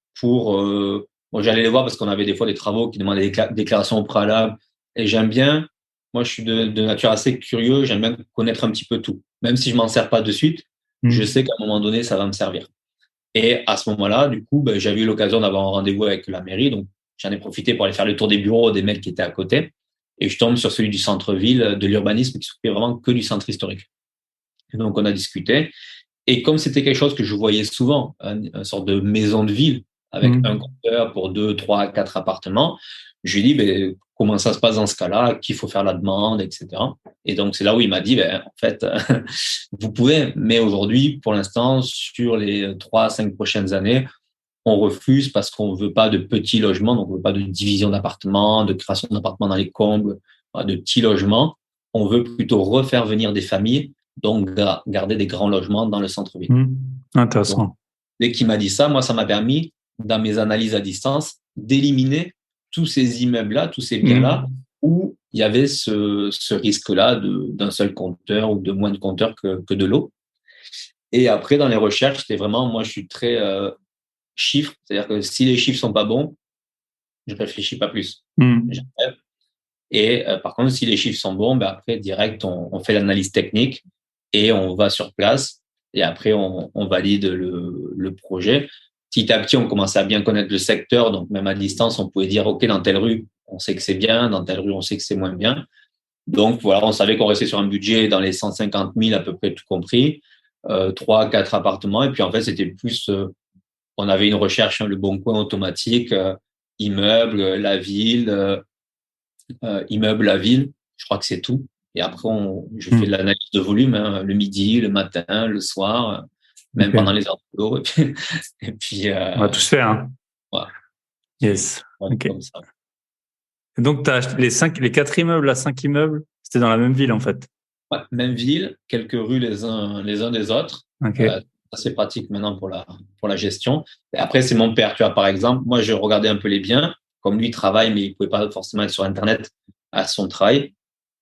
j'allais les voir parce qu'on avait des fois des travaux qui demandaient des déclarations au préalable. Et j'aime bien, moi, je suis de nature assez curieux, j'aime bien connaître un petit peu tout. Même si je m'en sers pas de suite, je sais qu'à un moment donné, ça va me servir. Et à ce moment-là, du coup, j'avais eu l'occasion d'avoir un rendez-vous avec la mairie. Donc, j'en ai profité pour aller faire le tour des bureaux des mecs qui étaient à côté. Et je tombe sur celui du centre-ville, de l'urbanisme, qui s'occupait vraiment que du centre historique. Et donc, on a discuté. Et comme c'était quelque chose que je voyais souvent, une sorte de maison de ville, avec un compteur pour 2, 3, 4 appartements, je lui ai dit, comment ça se passe dans ce cas-là, qu'il faut faire la demande, etc. Et donc, c'est là où il m'a dit, en fait, vous pouvez, mais aujourd'hui, pour l'instant, sur les 3 à 5 prochaines années, on refuse parce qu'on veut pas de petits logements, donc on veut pas de division d'appartements, de création d'appartements dans les combles, de petits logements. On veut plutôt refaire venir des familles, donc garder des grands logements dans le centre-ville. Intéressant. Donc, dès qu'il m'a dit ça, moi, ça m'a permis, dans mes analyses à distance, d'éliminer tous ces immeubles-là, tous ces biens-là, où il y avait ce risque-là d'un seul compteur ou de moins de compteurs que de l'eau. Et après, dans les recherches, c'était vraiment, moi, je suis très chiffres, c'est-à-dire que si les chiffres sont pas bons, je réfléchis pas plus. Et par contre, si les chiffres sont bons, après, direct, on fait l'analyse technique et on va sur place. Et après, on valide le projet. Petit à petit, on commençait à bien connaître le secteur. Donc, même à distance, on pouvait dire, OK, dans telle rue, on sait que c'est bien. Dans telle rue, on sait que c'est moins bien. Donc, voilà, on savait qu'on restait sur un budget dans les 150 000 à peu près, tout compris. 3, 4 appartements. Et puis, en fait, c'était plus, on avait une recherche, le bon coin automatique, immeuble, la ville, immeuble, la ville. Je crois que c'est tout. Et après, je fais de l'analyse de volume, le midi, le matin, le soir, même pendant les heures de boulot. Et puis on va tout se faire. Hein. Voilà. Yes. Comme ça. Et donc, tu as les 4 immeubles, à 5 immeubles, c'était dans la même ville, en fait. Ouais, même ville, quelques rues les uns des autres. C'est pratique maintenant pour la gestion. Et après, c'est mon père. Tu vois, par exemple, moi, je regardais un peu les biens. Comme lui, il travaille, mais il pouvait pas forcément être sur Internet à son travail.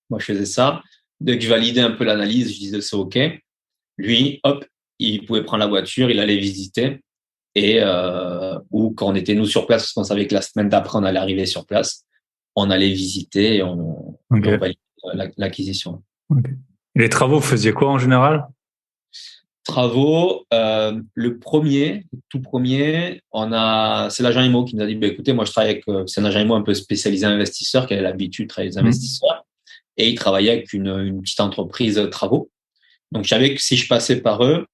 Moi, je faisais ça. Dès que je validais un peu l'analyse, je disais c'est OK. Lui, hop, il pouvait prendre la voiture, il allait visiter. Et ou quand on était nous sur place, parce qu'on savait que la semaine d'après, on allait arriver sur place, on allait visiter et on validait l'acquisition. Et les travaux, vous faisiez quoi en général? Travaux, le tout premier, c'est l'agent IMO qui nous a dit, écoutez, moi je travaille avec, c'est un agent IMO un peu spécialisé investisseur qui a l'habitude de travailler avec les investisseurs, et il travaillait avec une petite entreprise travaux. Donc je savais que si je passais par eux,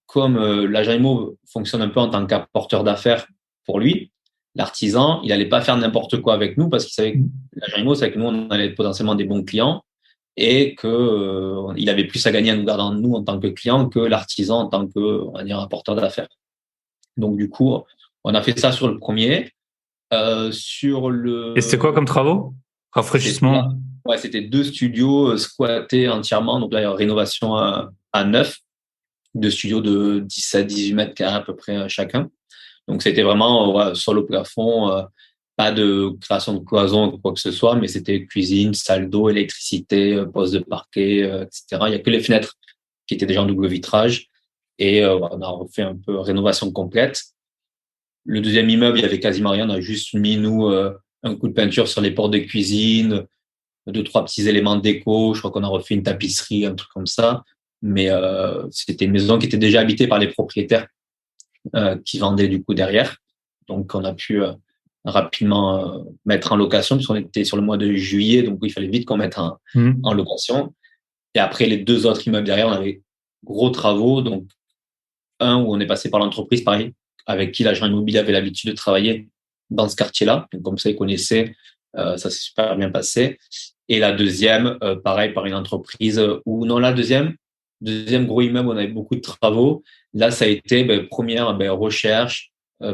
comme l'agent IMO fonctionne un peu en tant qu'apporteur d'affaires pour lui, l'artisan, il allait pas faire n'importe quoi avec nous parce qu'il savait que l'agent IMO, c'est que nous on allait être potentiellement des bons clients. Et il avait plus à gagner à nous gardant nous en tant que client que l'artisan en tant que, on va dire, apporteur d'affaires. Donc, du coup, on a fait ça sur le premier. Et c'était quoi comme travaux? Rafraîchissement? C'était 2 studios squattés entièrement. Donc là, il y a rénovation à 9. 2 studios de 17-18 mètres carrés à peu près chacun. Donc, c'était vraiment sol au plafond, pas de création de cloison ou quoi que ce soit, mais c'était cuisine, salle d'eau, électricité, poste de parquet, etc. Il n'y a que les fenêtres qui étaient déjà en double vitrage. Et on a refait un peu rénovation complète. Le deuxième immeuble, il y avait quasiment rien. On a juste mis, nous, un coup de peinture sur les portes de cuisine, deux, trois petits éléments de déco. Je crois qu'on a refait une tapisserie, un truc comme ça. Mais c'était une maison qui était déjà habitée par les propriétaires qui vendaient du coup derrière. Donc, on a pu rapidement mettre en location puisqu'on était sur le mois de juillet. Donc, il fallait vite qu'on mette en location. Et après, les deux autres immeubles derrière, on avait gros travaux. Donc, un où on est passé par l'entreprise, pareil, avec qui l'agent immobilier avait l'habitude de travailler dans ce quartier-là. Donc, comme ça, ils connaissaient. Ça s'est super bien passé. Et la deuxième, pareil, par une entreprise où, non, la deuxième gros immeuble, on avait beaucoup de travaux. Là, ça a été première recherche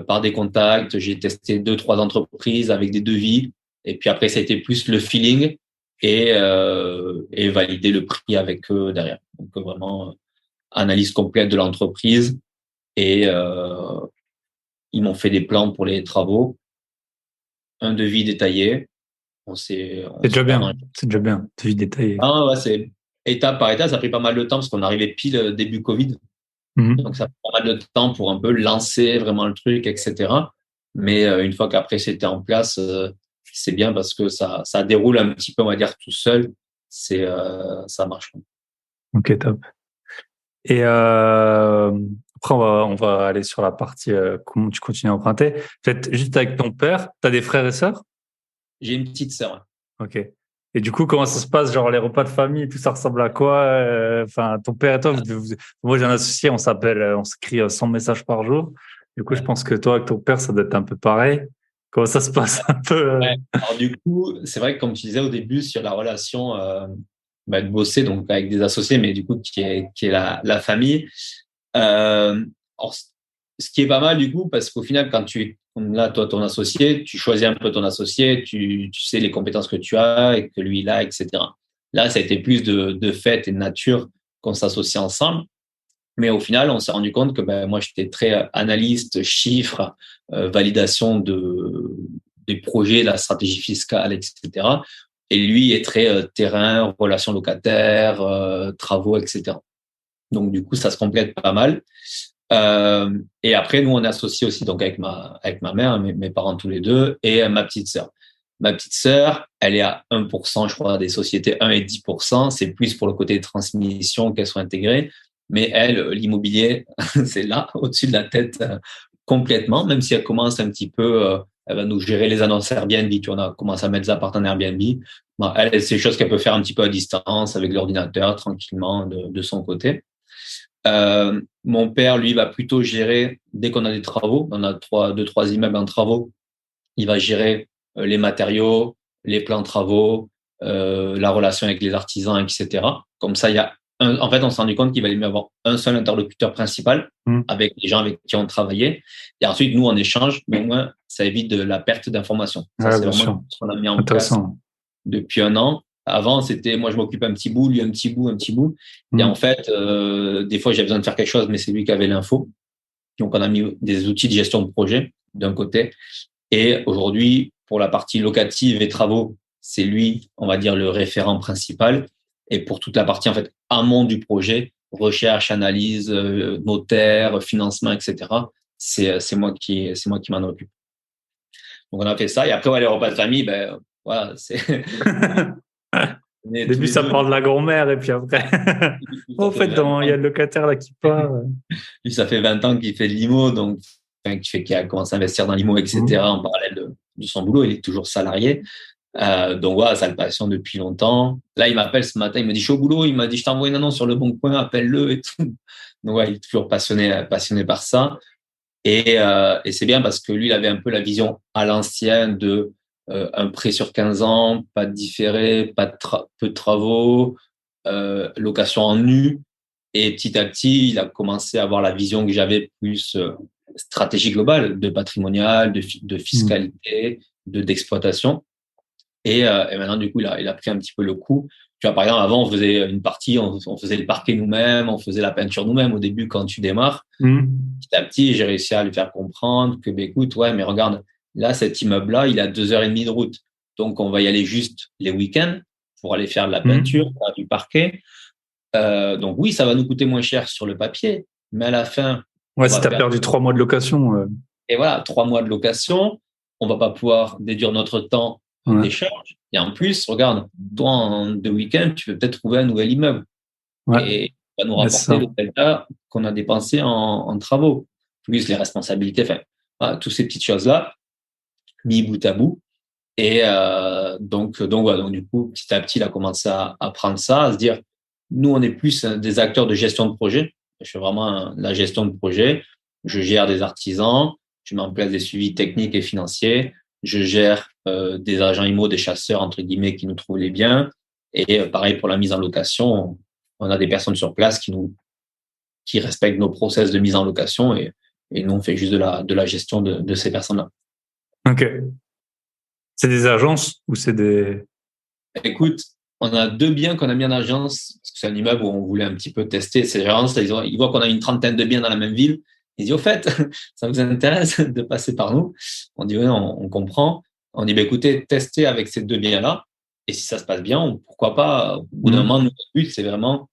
par des contacts. J'ai testé deux, trois entreprises avec des devis. Et puis après, ça a été plus le feeling et valider le prix avec eux derrière. Donc vraiment analyse complète de l'entreprise et ils m'ont fait des plans pour les travaux, un devis détaillé. C'est déjà bien. C'est déjà bien. Devis détaillé. Ah ouais, c'est étape par étape. Ça a pris pas mal de temps parce qu'on arrivait pile début Covid. Donc, ça a pris pas mal de temps pour un peu lancer vraiment le truc, etc. Mais une fois qu'après c'était en place, c'est bien parce que ça déroule un petit peu, on va dire, tout seul. Ça marche. Ok, top. Et après, on va aller sur la partie comment tu continues à emprunter. Peut-être juste avec ton père, tu as des frères et sœurs? J'ai une petite sœur. Ok. Et du coup, comment ça se passe, genre les repas de famille, tout ça ressemble à quoi? Enfin, ton père et toi, moi j'ai un associé, on s'appelle, on s'écrit 100 messages par jour. Du coup, je pense que toi, avec ton père, ça doit être un peu pareil. Comment ça se passe un peu? Ouais. Alors du coup, c'est vrai que comme tu disais au début sur la relation de bosser donc avec des associés, mais du coup qui est la famille. Alors, ce qui est pas mal du coup, parce qu'au final, quand tu es là, toi, ton associé, tu choisis un peu ton associé, tu sais les compétences que tu as et que lui il a, etc. Là, ça a été plus de fait et de nature qu'on s'associe ensemble. Mais au final, on s'est rendu compte que moi, j'étais très analyste, chiffres, validation des projets, la stratégie fiscale, etc. Et lui est très terrain, relations locataires, travaux, etc. Donc, du coup, ça se complète pas mal. Et après, nous, on est associés aussi donc avec ma mère, mes parents tous les deux, et ma petite sœur. Ma petite sœur, elle est à 1%, je crois, des sociétés 1 et 10%. C'est plus pour le côté transmission qu'elles sont intégrées. Mais elle, l'immobilier, c'est là, au-dessus de la tête, complètement, même si elle commence un petit peu, elle va nous gérer les annonces Airbnb. Tu vois, on a commencé à mettre des appartements en Airbnb. Bon, elle, c'est des choses qu'elle peut faire un petit peu à distance, avec l'ordinateur, tranquillement, de son côté. Mon père, lui, va plutôt gérer, dès qu'on a des travaux, on a deux, trois immeubles en travaux, il va gérer les matériaux, les plans de travaux, la relation avec les artisans, etc. Comme ça, en fait, on s'est rendu compte qu'il valait mieux avoir un seul interlocuteur principal avec les gens avec qui on travaillait. Et ensuite, nous, on échange, mais au moins, ça évite de la perte d'informations. Ça, c'est vraiment ce qu'on a mis en place depuis un an. Avant, c'était moi, je m'occupe un petit bout, lui un petit bout, un petit bout. Et en fait, des fois, j'ai besoin de faire quelque chose, mais c'est lui qui avait l'info. Donc, on a mis des outils de gestion de projet d'un côté. Et aujourd'hui, pour la partie locative et travaux, c'est lui, on va dire, le référent principal. Et pour toute la partie, en fait, amont du projet, recherche, analyse, notaire, financement, etc., c'est moi qui m'en occupe. Donc, on a fait ça. Et après, les repas de famille, voilà, c'est. Au début, ça parle de la grand-mère, et puis après, en fait, il y a le locataire là qui part. Lui, ça fait 20 ans qu'il fait de l'IMO, donc qui a commencé à investir dans l'IMO, etc. En parallèle de son boulot. Il est toujours salarié. Donc voilà, ça le passionne depuis longtemps. Là, il m'appelle ce matin, il me dit, je suis au boulot, il m'a dit, je t'envoie une annonce sur Le Bon Coin, appelle-le et tout. Donc ouais, il est toujours passionné par ça. Et c'est bien parce que lui, il avait un peu la vision à l'ancienne de un prêt sur 15 ans, pas de différé, peu de travaux, location en nu. Et petit à petit, il a commencé à avoir la vision que j'avais plus stratégie globale, de patrimonial, de fiscalité, d'exploitation. Et maintenant, du coup, il a pris un petit peu le coup. Tu vois, par exemple, avant, on faisait une partie, on faisait le parquet nous-mêmes, on faisait la peinture nous-mêmes au début quand tu démarres. Petit à petit, j'ai réussi à lui faire comprendre que, écoute, ouais, mais regarde, là, cet immeuble-là, il a 2h30 de route. Donc, on va y aller juste les week-ends pour aller faire de la peinture, faire du parquet. Donc, oui, ça va nous coûter moins cher sur le papier, mais à la fin. Ouais, si tu as perdu 3 mois de location. Et voilà, 3 mois de location. On va pas pouvoir déduire notre temps des charges. Et en plus, regarde, toi, en 2 week-ends, tu peux peut-être trouver un nouvel immeuble. Et ça va nous rapporter le delta qu'on a dépensé en travaux, plus les responsabilités, enfin, voilà, toutes ces petites choses-là, mis bout à bout. Et donc du coup, petit à petit, il a commencé à prendre ça, à se dire, nous, on est plus des acteurs de gestion de projet. Je fais vraiment la gestion de projet. Je gère des artisans, je mets en place des suivis techniques et financiers, je gère des agents IMO, des chasseurs, entre guillemets, qui nous trouvent les biens. Et pareil pour la mise en location, on a des personnes sur place qui respectent nos process de mise en location et nous, on fait juste de la gestion de ces personnes-là. Ok. C'est des agences ou c'est des... Écoute, on a 2 biens qu'on a mis en agence, parce que c'est un immeuble où on voulait un petit peu tester ces agences. Ils voient qu'on a une trentaine de biens dans la même ville. Ils disent, au fait, ça vous intéresse de passer par nous? On dit, oui, on comprend. On dit, écoutez, testez avec ces 2 biens-là. Et si ça se passe bien, pourquoi pas? Au bout d'un moment, notre but, c'est vraiment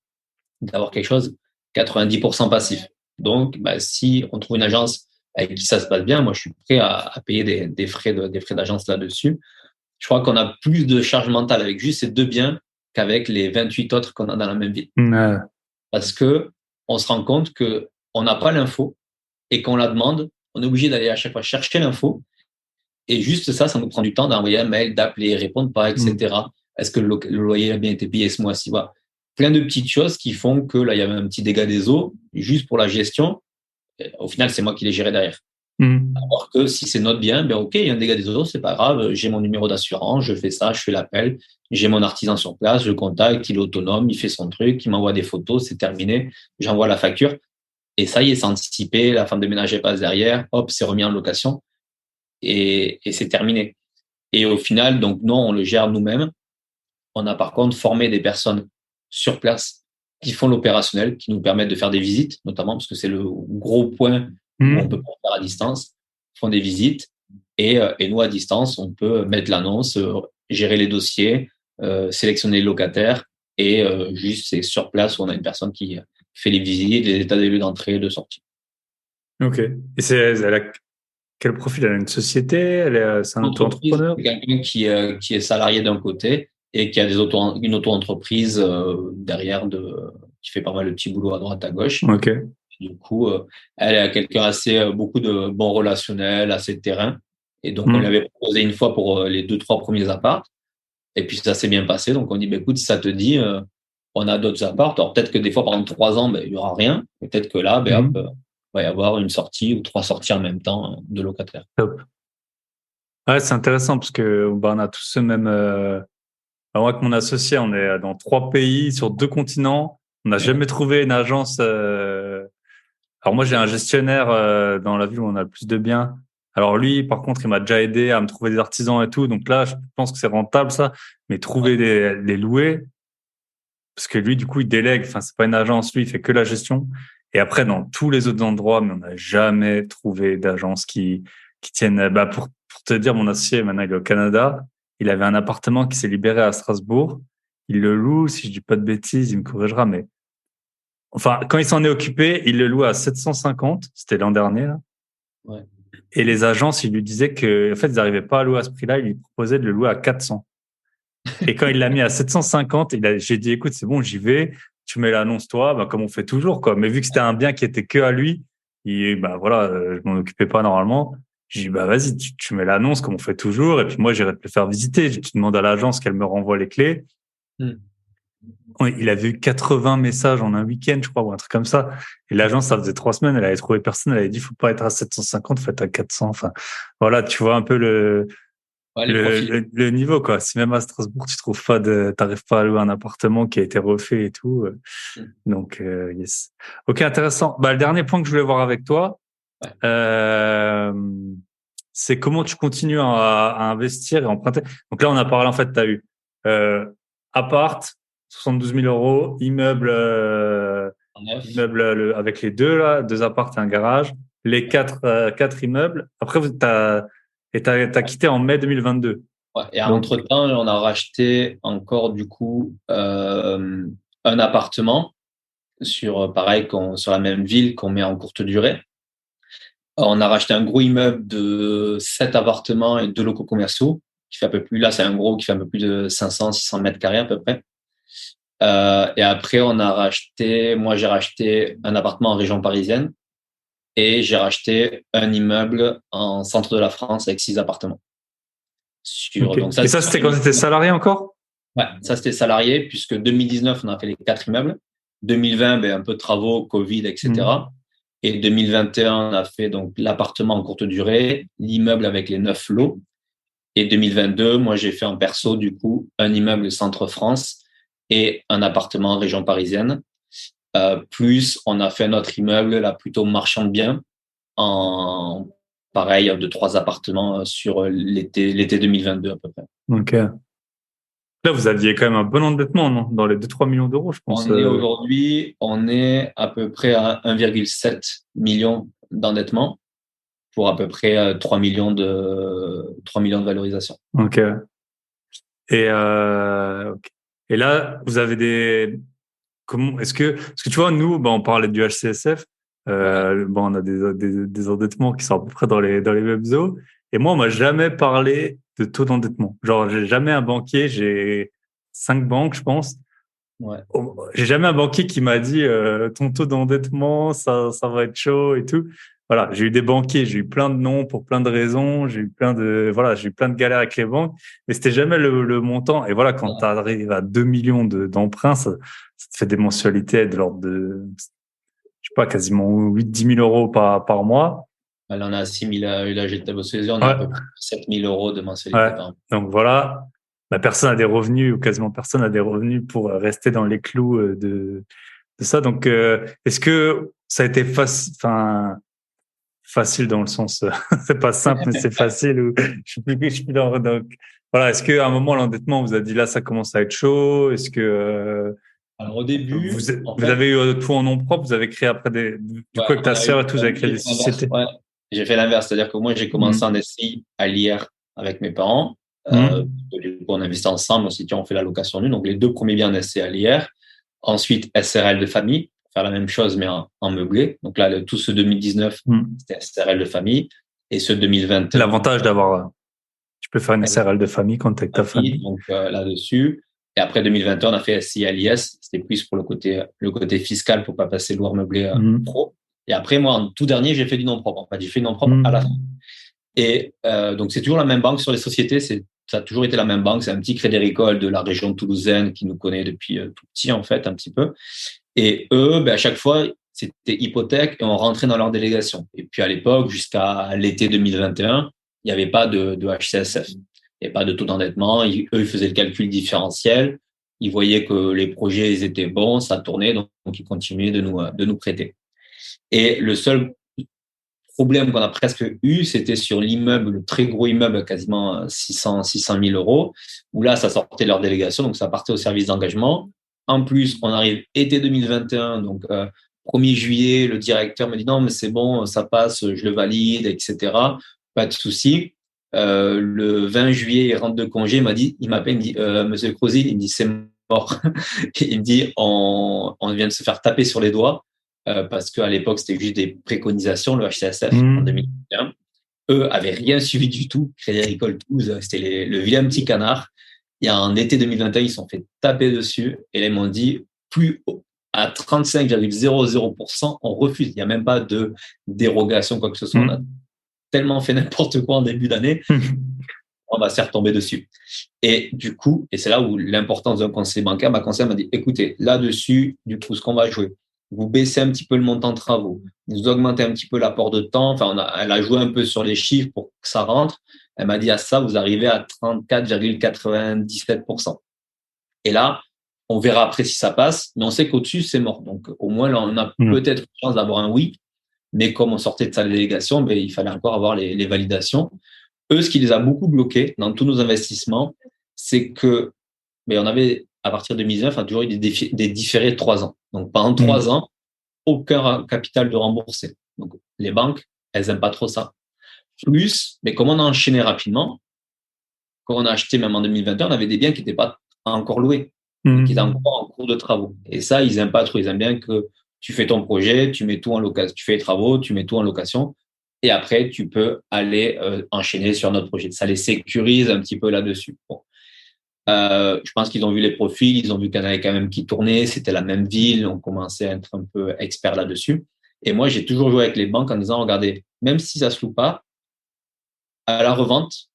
d'avoir quelque chose 90% passif. Donc, si on trouve une agence avec qui ça se passe bien, moi, je suis prêt à payer des frais d'agence là-dessus. Je crois qu'on a plus de charge mentale avec juste ces 2 biens qu'avec les 28 autres qu'on a dans la même ville. Parce que on se rend compte que on n'a pas l'info et qu'on la demande, on est obligé d'aller à chaque fois chercher l'info. Et juste ça nous prend du temps d'envoyer un mail, d'appeler, répondre pas, etc. Est-ce que le loyer a bien été payé ce mois-ci? Voilà. Plein de petites choses qui font que là, il y avait un petit dégât des eaux, juste pour la gestion. Et au final, c'est moi qui l'ai géré derrière. Alors que si c'est notre bien, ok, il y a un dégât des eaux, c'est pas grave, j'ai mon numéro d'assurance, je fais ça, je fais l'appel, j'ai mon artisan sur place, je le contacte, il est autonome, il fait son truc, il m'envoie des photos, c'est terminé, j'envoie la facture. Et ça y est, c'est anticipé, la femme de ménage passe derrière, hop, c'est remis en location et c'est terminé. Et au final, donc non, on le gère nous-mêmes. On a par contre formé des personnes sur place qui font l'opérationnel, qui nous permettent de faire des visites, notamment parce que c'est le gros point où on peut pas faire à distance, font des visites et nous à distance, on peut mettre l'annonce, gérer les dossiers, sélectionner les locataires et juste c'est sur place où on a une personne qui fait les visites, les états des lieux d'entrée et de sortie. Ok. Et elle a quel profil? Elle a une société? C'est un auto-entrepreneur? C'est quelqu'un qui est salarié d'un côté et qui a une auto-entreprise derrière qui fait pas mal de petits boulots à droite à gauche. Ok. Du coup, elle est quelqu'un beaucoup de bons relationnels, assez de terrain. Et donc, on lui avait proposé une fois pour les 2-3 premiers apparts. Et puis, ça s'est bien passé. Donc, on dit, écoute, si ça te dit, on a d'autres apparts. Alors, peut-être que des fois, pendant 3 ans, il y aura rien. Peut-être que là, hop, va y avoir une sortie ou 3 sorties en même temps de locataires. Top. Ouais, c'est intéressant parce que on a tous ce même... moi, avec mon associé, on est dans 3 pays, sur 2 continents. On n'a jamais trouvé une agence... Alors moi, j'ai un gestionnaire dans la ville où on a le plus de biens. Alors lui, par contre, il m'a déjà aidé à me trouver des artisans et tout. Donc là, je pense que c'est rentable ça. Mais trouver les louer, parce que lui, du coup, il délègue. Enfin, c'est pas une agence. Lui, il fait que la gestion. Et après, dans tous les autres endroits, mais on n'a jamais trouvé d'agence qui tienne. Pour te dire, mon associé, maintenant, il est au Canada. Il avait un appartement qui s'est libéré à Strasbourg. Il le loue, si je dis pas de bêtises, il me corrigera, mais enfin, quand il s'en est occupé, il le loue à 750. C'était l'an dernier, là. Ouais. Et les agences, ils lui disaient que, en fait, ils n'arrivaient pas à louer à ce prix-là. Ils lui proposaient de le louer à 400. Et quand il l'a mis à 750, j'ai dit, écoute, c'est bon, j'y vais. Tu mets l'annonce, toi, comme on fait toujours, quoi. Mais vu que c'était un bien qui était que à lui, voilà, je m'en occupais pas normalement. J'ai dit, vas-y, tu mets l'annonce comme on fait toujours. Et puis moi, j'irai te le faire visiter. Tu demandes à l'agence qu'elle me renvoie les clés. Il avait eu 80 messages en un week-end, je crois, ou un truc comme ça. Et l'agence, ça faisait 3 semaines, elle avait trouvé personne, elle avait dit, faut pas être à 750, faut être à 400. Enfin, voilà, tu vois un peu le niveau, quoi. Si même à Strasbourg, t'arrives pas à louer un appartement qui a été refait et tout. Donc, yes. Ok, intéressant. Le dernier point que je voulais voir avec toi, c'est comment tu continues à investir et emprunter. Donc là, on a parlé, en fait, t'as eu, appart, 72 000 euros, immeuble avec les 2 apparts et un garage, les 4 immeubles. Après, t'as quitté en mai 2022. Ouais, et entre-temps, on a racheté encore du coup un appartement sur la même ville qu'on met en courte durée. On a racheté un gros immeuble de 7 appartements et 2 locaux commerciaux qui fait un peu plus, là, c'est un gros qui fait un peu plus de 500, 600 mètres carrés à peu près. Et après, moi, j'ai racheté un appartement en région parisienne et j'ai racheté un immeuble en centre de la France avec 6 appartements. Donc ça, et ça, c'était quand tu étais salarié encore? Ouais, ça, c'était salarié, puisque 2019, on a fait les 4 immeubles. 2020, un peu de travaux, Covid, etc. Et 2021, on a fait donc l'appartement en courte durée, l'immeuble avec les 9 lots. Et 2022, moi, j'ai fait en perso, du coup, un immeuble centre-France et un appartement en région parisienne. Plus, on a fait notre immeuble, là, plutôt marchand de biens, en pareil, de 3 appartements sur l'été 2022 à peu près. Ok. Là, vous aviez quand même un bon endettement, non? Dans les 2-3 millions d'euros, je pense. Aujourd'hui, on est à peu près à 1,7 million d'endettement pour à peu près 3 millions de valorisation. Ok. Ok. Et là, vous avez comment, parce que tu vois, nous, on parlait du HCSF, on a des endettements qui sont à peu près dans les mêmes eaux. Et moi, on m'a jamais parlé de taux d'endettement. Genre, j'ai jamais un banquier, j'ai 5 banques, je pense. Ouais. J'ai jamais un banquier qui m'a dit, ton taux d'endettement, ça va être chaud et tout. Voilà, j'ai eu des banquiers, j'ai eu plein de noms pour plein de raisons, j'ai eu plein de galères avec les banques, mais c'était jamais le montant. Et voilà, quand tu arrives à 2 millions d'emprunts, ça te fait des mensualités de l'ordre de, je sais pas, quasiment 8-10 000 euros par mois. Là, on a 6 000, là, j'ai bossé, on a à peu près 7 000 euros de mensualité par an. Donc voilà, personne n'a des revenus, ou quasiment personne n'a des revenus pour rester dans les clous de ça. Donc, est-ce que ça a été facile dans le sens, c'est pas simple, mais c'est facile, ou je suis plus donc, voilà, est-ce qu'à un moment, l'endettement vous a dit là, ça commence à être chaud? Est-ce que, alors, au début, vous avez eu tout en nom propre, vous avez créé après du coup, avec ta sœur et tout, vous avez créé des sociétés? Ouais, j'ai fait l'inverse, c'est-à-dire que moi, j'ai commencé en SCI à l'IR avec mes parents. Du coup, on investit ensemble, aussi, on fait la location nue. Donc, les 2 premiers biens en SCI à l'IR. Ensuite, SRL de famille, faire la même chose, mais en meublé. Donc là, tout ce 2019, c'était SRL de famille. Et ce 2020. L'avantage tu peux faire une SRL de famille quand tu es avec ta famille. Donc là-dessus. Et après 2021, on a fait SCI à l'IS. C'était plus pour le côté fiscal pour pas passer lourd meublé pro. Et après, moi, en tout dernier, j'ai fait du nom propre. En fait, j'ai fait du nom propre à la fin. Et donc, c'est toujours la même banque sur les sociétés. Ça a toujours été la même banque. C'est un petit Crédit Agricole de la région toulousaine qui nous connaît depuis tout petit, en fait, un petit peu. Et eux, à chaque fois, c'était hypothèque et on rentrait dans leur délégation. Et puis, à l'époque, jusqu'à l'été 2021, il n'y avait pas de HCSF. Il n'y avait pas de taux d'endettement. Eux, ils faisaient le calcul différentiel. Ils voyaient que les projets, ils étaient bons, ça tournait. Donc ils continuaient de nous prêter. Et le seul problème qu'on a presque eu, c'était sur l'immeuble, le très gros immeuble, quasiment 600 000 euros, où là, ça sortait de leur délégation, donc ça partait au service d'engagement. En plus, on arrive été 2021, donc 1er juillet, le directeur me dit non, mais c'est bon, ça passe, je le valide, etc. Pas de souci. Le 20 juillet, il rentre de congé, il m'appelle, il me dit, Monsieur Crosil, il me dit, c'est mort. Il me dit, on vient de se faire taper sur les doigts. Parce qu'à l'époque, c'était juste des préconisations, le HCSF, en 2021. Eux avaient rien suivi du tout. Crédit Agricole Toulouse, c'était le vilain petit canard. Et en été 2021, ils se sont fait taper dessus. Et là, ils m'ont dit, plus à 35,00%, on refuse. Il n'y a même pas de dérogation, quoi que ce soit. On a tellement fait n'importe quoi en début d'année, on va se faire tomber dessus. Et du coup, et c'est là où l'importance d'un conseiller bancaire, ma conseillère m'a dit, écoutez, là-dessus, du coup, ce qu'on va jouer, vous baissez un petit peu le montant de travaux, vous augmentez un petit peu l'apport de temps. Enfin, elle a joué un peu sur les chiffres pour que ça rentre. Elle m'a dit, à ça, vous arrivez à 34,97%. Et là, on verra après si ça passe, mais on sait qu'au-dessus, c'est mort. Donc, au moins, là, on a peut-être une chance d'avoir un oui, mais comme on sortait de sa délégation, il fallait encore avoir les validations. Eux, ce qui les a beaucoup bloqués dans tous nos investissements, c'est que, on avait, à partir de 2019, on a toujours eu des différés de 3 ans. Donc, pendant 3 ans, aucun capital de remboursé. Donc, les banques, elles n'aiment pas trop ça. Plus, mais comme on a enchaîné rapidement, quand on a acheté même en 2021, on avait des biens qui n'étaient pas encore loués, qui étaient encore en cours de travaux. Et ça, ils n'aiment pas trop. Ils aiment bien que tu fais ton projet, tu mets tout en location, tu fais les travaux, tu mets tout en location. Et après, tu peux aller enchaîner sur notre projet. Ça les sécurise un petit peu là-dessus. Bon. Je pense qu'ils ont vu les profils, ils ont vu qu'il y en avait quand même qui tournaient, c'était la même ville, on commençait à être un peu expert là-dessus. Et moi, j'ai toujours joué avec les banques en disant, regardez, même si ça se loue pas, à la revente,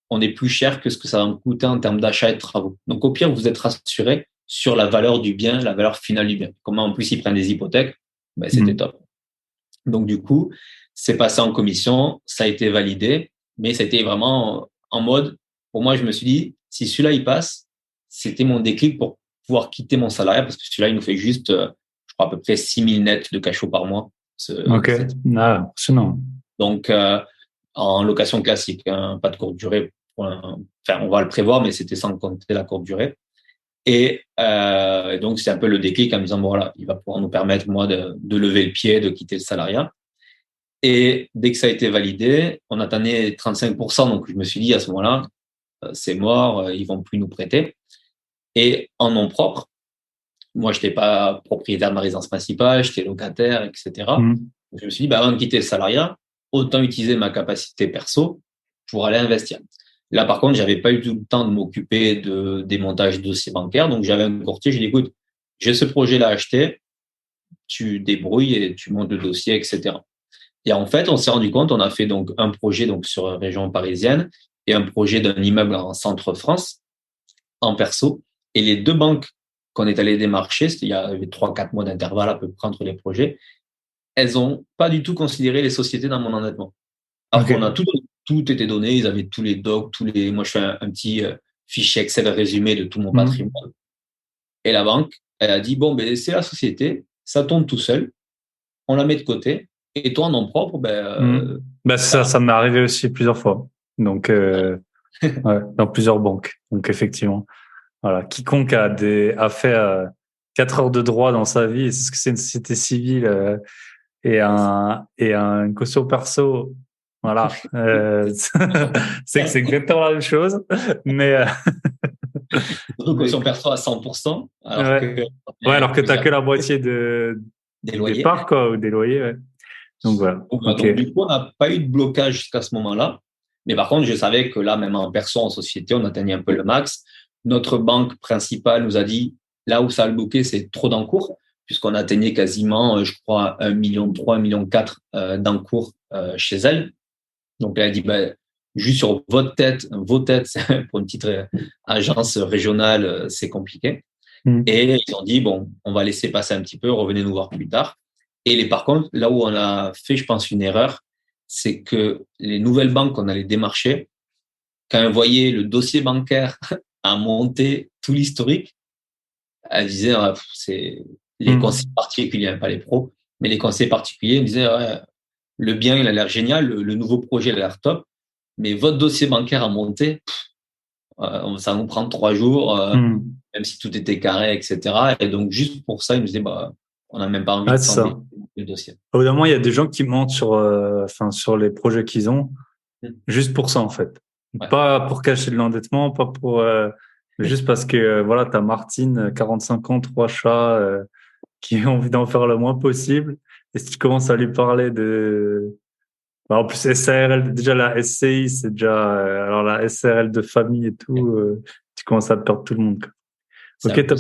on est plus cher que ce que ça va me coûter en termes d'achat et de travaux. Donc, au pire, vous êtes rassuré sur la valeur du bien, la valeur finale du bien. Comment en plus ils prennent des hypothèques, ben, c'était top. Donc, du coup, c'est passé en commission, ça a été validé, mais ça a été vraiment en mode, pour moi, je me suis dit, si celui-là, il passe, c'était mon déclic pour pouvoir quitter mon salariat, parce que celui-là, il nous fait juste, je crois, à peu près 6 000 nets de cachot par mois. Ok, sinon. Donc, en location classique, hein, pas de courte durée. Enfin, on va le prévoir, mais c'était sans compter la courte durée. Et donc, c'est un peu le déclic en me disant, bon, voilà, il va pouvoir nous permettre, moi, de lever le pied, de quitter le salariat. Et dès que ça a été validé, on atteignait 35%. Donc, je me suis dit, à ce moment-là, c'est mort, ils vont plus nous prêter. Et en nom propre, moi, je n'étais pas propriétaire de ma résidence principale, j'étais locataire, etc. Donc, je me suis dit, bah, avant de quitter le salariat, autant utiliser ma capacité perso pour aller investir. Là, par contre, j'avais pas eu tout le temps de m'occuper des montages de dossiers bancaires. Donc, j'avais un courtier, j'ai dit, écoute, j'ai ce projet-là à acheter, tu débrouilles et tu montes le dossier, etc. Et en fait, on s'est rendu compte, on a fait donc un projet donc sur la région parisienne et un projet d'un immeuble en centre-France, en perso. Et les deux banques qu'on est allé démarcher, il y avait 3-4 mois d'intervalle à peu près entre les projets, elles ont pas du tout considéré les sociétés dans mon endettement. Alors qu'on a tout été donné, ils avaient tous les docs, moi je fais un petit fichier Excel résumé de tout mon patrimoine. Et la banque, elle a dit, bon, ben, c'est la société, ça tombe tout seul, on la met de côté, et toi, en nom propre, ça m'est arrivé aussi plusieurs fois. Donc, ouais, dans plusieurs banques. Donc, effectivement, voilà, quiconque a fait 4 heures de droit dans sa vie, c'est ce que c'est une société civile et une caution perso. Voilà, c'est que c'est exactement la même chose, mais caution perso à 100%, alors que t'as que la moitié des loyers, départ, quoi, ou des loyers, ouais. Donc voilà. Donc, du coup, on n'a pas eu de blocage jusqu'à ce moment-là. Mais par contre, je savais que là, même en perso, en société, on atteignait un peu le max. Notre banque principale nous a dit, là où ça a bloqué, c'est trop d'encours, puisqu'on atteignait quasiment, je crois, 1,3 million, 1,4 million d'encours chez elle. Donc, elle a dit, juste sur vos têtes, pour une petite agence régionale, c'est compliqué. Et ils ont dit, bon, on va laisser passer un petit peu, revenez nous voir plus tard. Et par contre, là où on a fait, je pense, une erreur, c'est que les nouvelles banques qu'on allait démarcher, quand elles voyaient le dossier bancaire à monter tout l'historique, elles disaient, c'est les conseillers particuliers, pas les pros, mais les conseillers particuliers me disaient, ouais, le bien, il a l'air génial, le nouveau projet, il a l'air top, mais votre dossier bancaire à monter, ça nous prend 3 jours, même si tout était carré, etc. Et donc, juste pour ça, ils me disaient, on n'a même pas envie de s'embêter le dossier. Au bout d'un moment, il y a des gens qui mentent sur les projets qu'ils ont, juste pour ça, en fait. Ouais. Pas pour cacher de l'endettement, pas pour, juste parce que, voilà, t'as Martine, 45 ans, 3 chats, qui ont envie d'en faire le moins possible. Et si tu commences à lui parler en plus, SARL, déjà la SCI, c'est déjà, alors la SARL de famille et tout, tu commences à perdre tout le monde, quoi. Ok, top.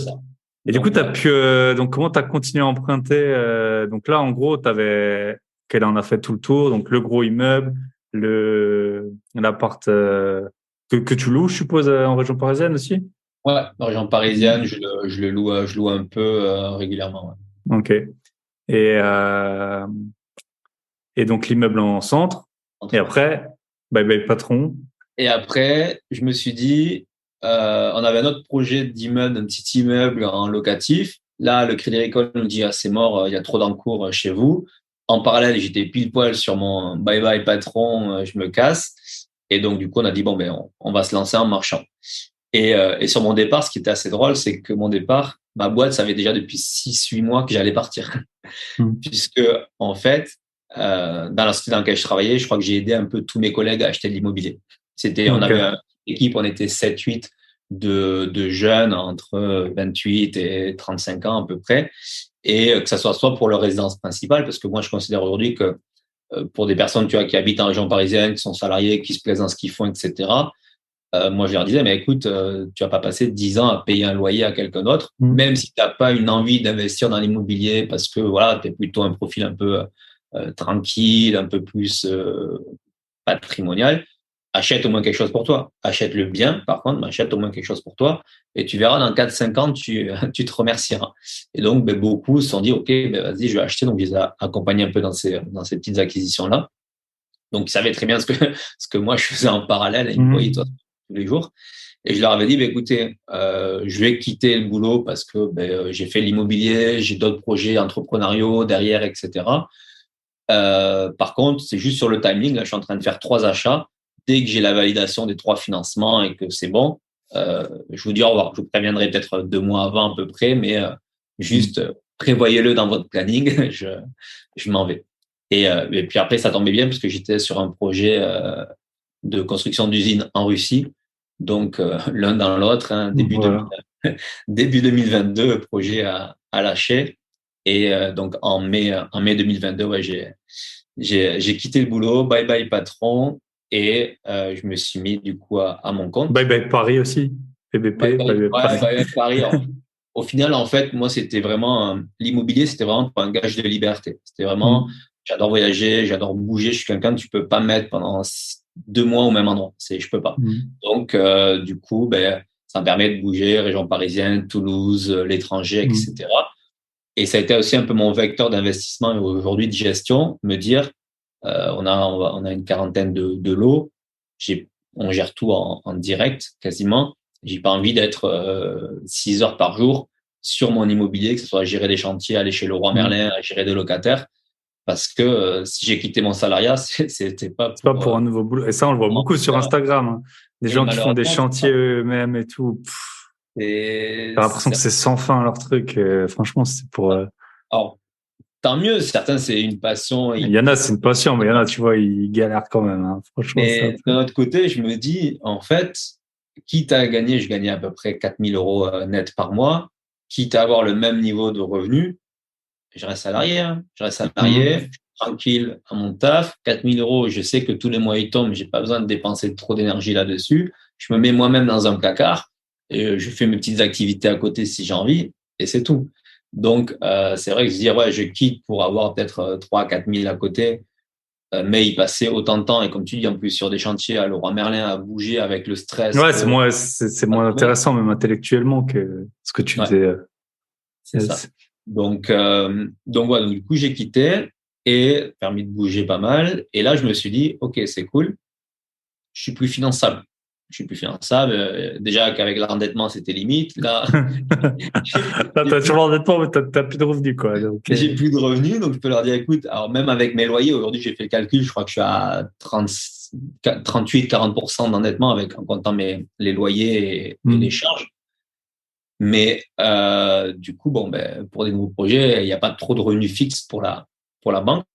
Et donc, du coup, t'as pu, donc comment t'as continué à emprunter, donc là, en gros, qu'elle en a fait tout le tour, donc le gros immeuble, l'appart, que tu loues, je suppose, en région parisienne aussi? Ouais, en région parisienne, je le loue un peu, régulièrement. Ouais. Ok. Et donc, l'immeuble en centre. Et après, bye bye patron. Et après, je me suis dit, on avait un autre projet d'immeuble, un petit immeuble en locatif. Là, le Crédit Agricole nous dit, c'est mort, il y a trop d'encours chez vous. En parallèle, j'étais pile poil sur mon bye bye patron, je me casse. Et donc, du coup, on a dit, bon, on va se lancer en marchant. Et sur mon départ, ce qui était assez drôle, c'est que mon départ, ma boîte savait déjà depuis 6-8 mois que j'allais partir. Puisque, en fait, dans la société dans laquelle je travaillais, je crois que j'ai aidé un peu tous mes collègues à acheter de l'immobilier. On avait une équipe, on était 7-8 de jeunes entre 28 et 35 ans à peu près. Et que ça soit pour leur résidence principale, parce que moi, je considère aujourd'hui que pour des personnes, tu vois, qui habitent en région parisienne, qui sont salariés, qui se plaisent dans ce qu'ils font, etc. Moi, je leur disais, mais écoute, tu vas pas passer 10 ans à payer un loyer à quelqu'un d'autre, même si tu n'as pas une envie d'investir dans l'immobilier parce que voilà, tu es plutôt un profil un peu tranquille, un peu plus patrimonial. Achète au moins quelque chose pour toi. Achète-le bien, par contre, mais achète au moins quelque chose pour toi. Et tu verras, dans 4-5 ans, tu te remercieras. Et donc, ben, beaucoup se sont dit, OK, ben, vas-y, je vais acheter. Donc, je les ai accompagnés un peu dans ces petites acquisitions-là. Donc, ils savaient très bien ce que moi, je faisais en parallèle. Et ils me voyaient toi, tous les jours. Et je leur avais dit, ben, écoutez, je vais quitter le boulot parce que ben, j'ai fait l'immobilier, j'ai d'autres projets entrepreneuriaux derrière, etc. Par contre, c'est juste sur le timing. Là, je suis en train de faire 3 achats. Dès que j'ai la validation des 3 financements et que c'est bon, je vous dis au revoir. Je vous préviendrai peut-être 2 mois avant à peu près, mais juste prévoyez-le dans votre planning. Je m'en vais. Et puis après, ça tombait bien parce que j'étais sur un projet de construction d'usine en Russie. Donc, l'un dans l'autre, hein, début 2022, projet à lâcher. Et donc, en mai 2022, ouais, j'ai quitté le boulot, bye bye patron, et je me suis mis du coup à mon compte. Bye bye Paris aussi, Bye PBP, bye, bye bye ouais, Paris. bye bye Paris. Au final, en fait, moi, c'était vraiment l'immobilier, c'était vraiment un gage de liberté. C'était vraiment, j'adore voyager, j'adore bouger. Je suis quelqu'un que tu peux pas mettre pendant 2 mois au même endroit. Je peux pas. Donc, du coup, ben, ça me permet de bouger, région parisienne, Toulouse, l'étranger, etc. Et ça a été aussi un peu mon vecteur d'investissement et aujourd'hui de gestion, me dire, on a une quarantaine de lots, on gère tout en direct quasiment. J'ai pas envie d'être 6 heures par jour sur mon immobilier, que ce soit à gérer des chantiers, aller chez Leroy Merlin, à gérer des locataires, parce que si j'ai quitté mon salariat, c'était pas C'est pas pour un nouveau boulot. Et ça, on le voit beaucoup sur Instagram, hein. Des et gens qui font des malheureusement, chantiers eux-mêmes et tout. J'ai l'impression que c'est sans fin leur truc. Franchement, c'est pour. alors, tant mieux, certains, c'est une passion. Il y en a, c'est une passion, mais il y en a, tu vois, ils galèrent quand même, hein. Franchement, c'est un Mais peu. d'un autre côté, je me dis, en fait, quitte à gagner, je gagnais à peu près 4 000 € net par mois, quitte à avoir le même niveau de revenu, je reste salarié, hein. Je reste salarié, je suis tranquille à mon taf. 4 000 €, je sais que tous les mois ils tombent, j'ai pas besoin de dépenser trop d'énergie là-dessus. Je me mets moi-même dans un placard et je fais mes petites activités à côté si j'ai envie et c'est tout. Donc, c'est vrai que je dis, ouais, je quitte pour avoir peut-être 3 000 à 4 000 à côté, mais y passer autant de temps et comme tu dis, en plus sur des chantiers à Leroy Merlin, à bouger avec le stress Ouais, de... c'est moins intéressant, même intellectuellement, que ce que tu Ouais, faisais. c'est ça. Donc voilà, donc, du coup, j'ai quitté et permis de bouger pas mal. Et là, je me suis dit, OK, c'est cool. Je suis plus finançable. Je suis plus finançable. Déjà qu'avec l'endettement, c'était limite. Là, Là, j'ai t'as plus, toujours l'endettement, mais t'as plus de revenus, quoi. Donc, j'ai plus de revenus. Donc, je peux leur dire, écoute, alors même avec mes loyers, aujourd'hui, j'ai fait le calcul. Je crois que je suis à 38-40% d'endettement avec, en comptant les loyers et les charges. Mais du coup, bon, ben, pour des nouveaux projets, il n'y a pas trop de revenus fixes pour la banque.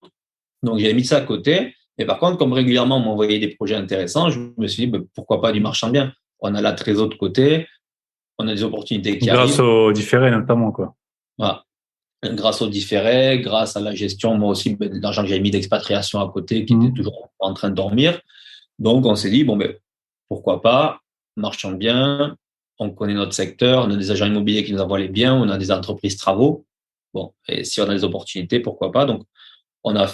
Donc, j'ai mis ça à côté. Mais par contre, comme régulièrement, on m'envoyait des projets intéressants, je me suis dit, ben, pourquoi pas du marchand bien? On a la trésor de côté, on a des opportunités qui grâce arrivent. au différé, notamment, quoi. Voilà. Grâce au différé, grâce à la gestion, moi aussi, ben, l'argent que j'avais mis d'expatriation à côté, qui était toujours en train de dormir. Donc, on s'est dit, bon, ben, pourquoi pas, marchand bien, on connaît notre secteur, on a des agents immobiliers qui nous envoient les biens, on a des entreprises travaux. Bon, et si on a des opportunités, pourquoi pas? Donc, on a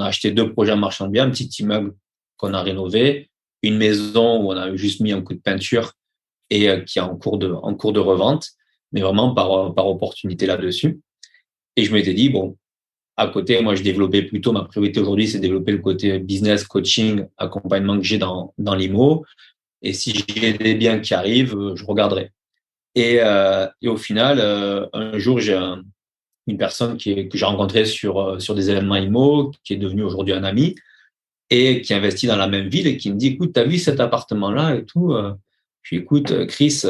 acheté 2 projets en marchand de biens, un petit immeuble qu'on a rénové, une maison où on a juste mis un coup de peinture et qui est en cours de revente, mais vraiment par opportunité là-dessus. Et je m'étais dit, bon, à côté, moi, je développais plutôt, ma priorité aujourd'hui, c'est développer le côté business, coaching, accompagnement que j'ai dans l'IMO. Et si j'ai des biens qui arrivent, je regarderai. Et au final, un jour, j'ai une personne que j'ai rencontrée sur des événements IMO, qui est devenu aujourd'hui un ami, et qui investit dans la même ville, et qui me dit, écoute, t'as vu cet appartement-là et tout? Je dis, écoute, Chris,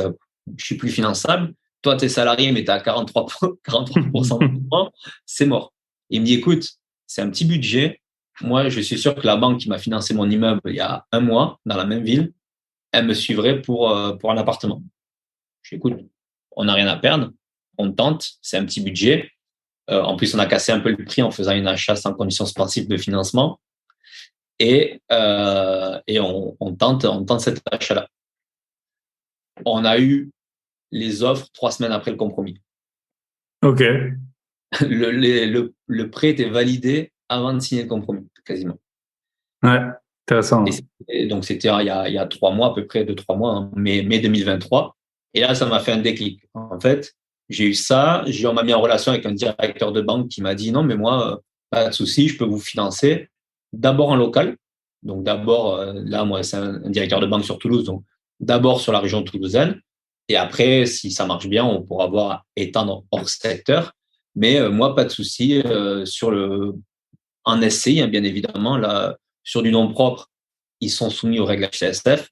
je suis plus finançable. Toi, t'es salarié, mais t'as 43% de rendement, c'est mort. Il me dit, écoute, c'est un petit budget. Moi, je suis sûr que la banque qui m'a financé mon immeuble il y a un mois, dans la même ville, elle me suivrait pour un appartement. Je dis, écoute, on n'a rien à perdre, on tente, c'est un petit budget. En plus, on a cassé un peu le prix en faisant une achat sans condition sportive de financement. Et on tente cet achat-là. On a eu les offres 3 semaines après le compromis. Ok. Le prêt était validé avant de signer le compromis, quasiment. Ouais, intéressant. Et donc, c'était il y a 3 mois, à peu près 2-3 mois, hein, mai 2023. Et là, ça m'a fait un déclic. En fait, j'ai eu ça. On m'a mis en relation avec un directeur de banque qui m'a dit non, mais moi, pas de souci, je peux vous financer d'abord en local. Donc, d'abord, là, moi, c'est un directeur de banque sur Toulouse. Donc, d'abord sur la région toulousaine. Et après, si ça marche bien, on pourra voir étendre hors secteur. Mais moi, pas de souci en SCI, hein, bien évidemment, là, sur du nom propre, ils sont soumis aux règles HCSF,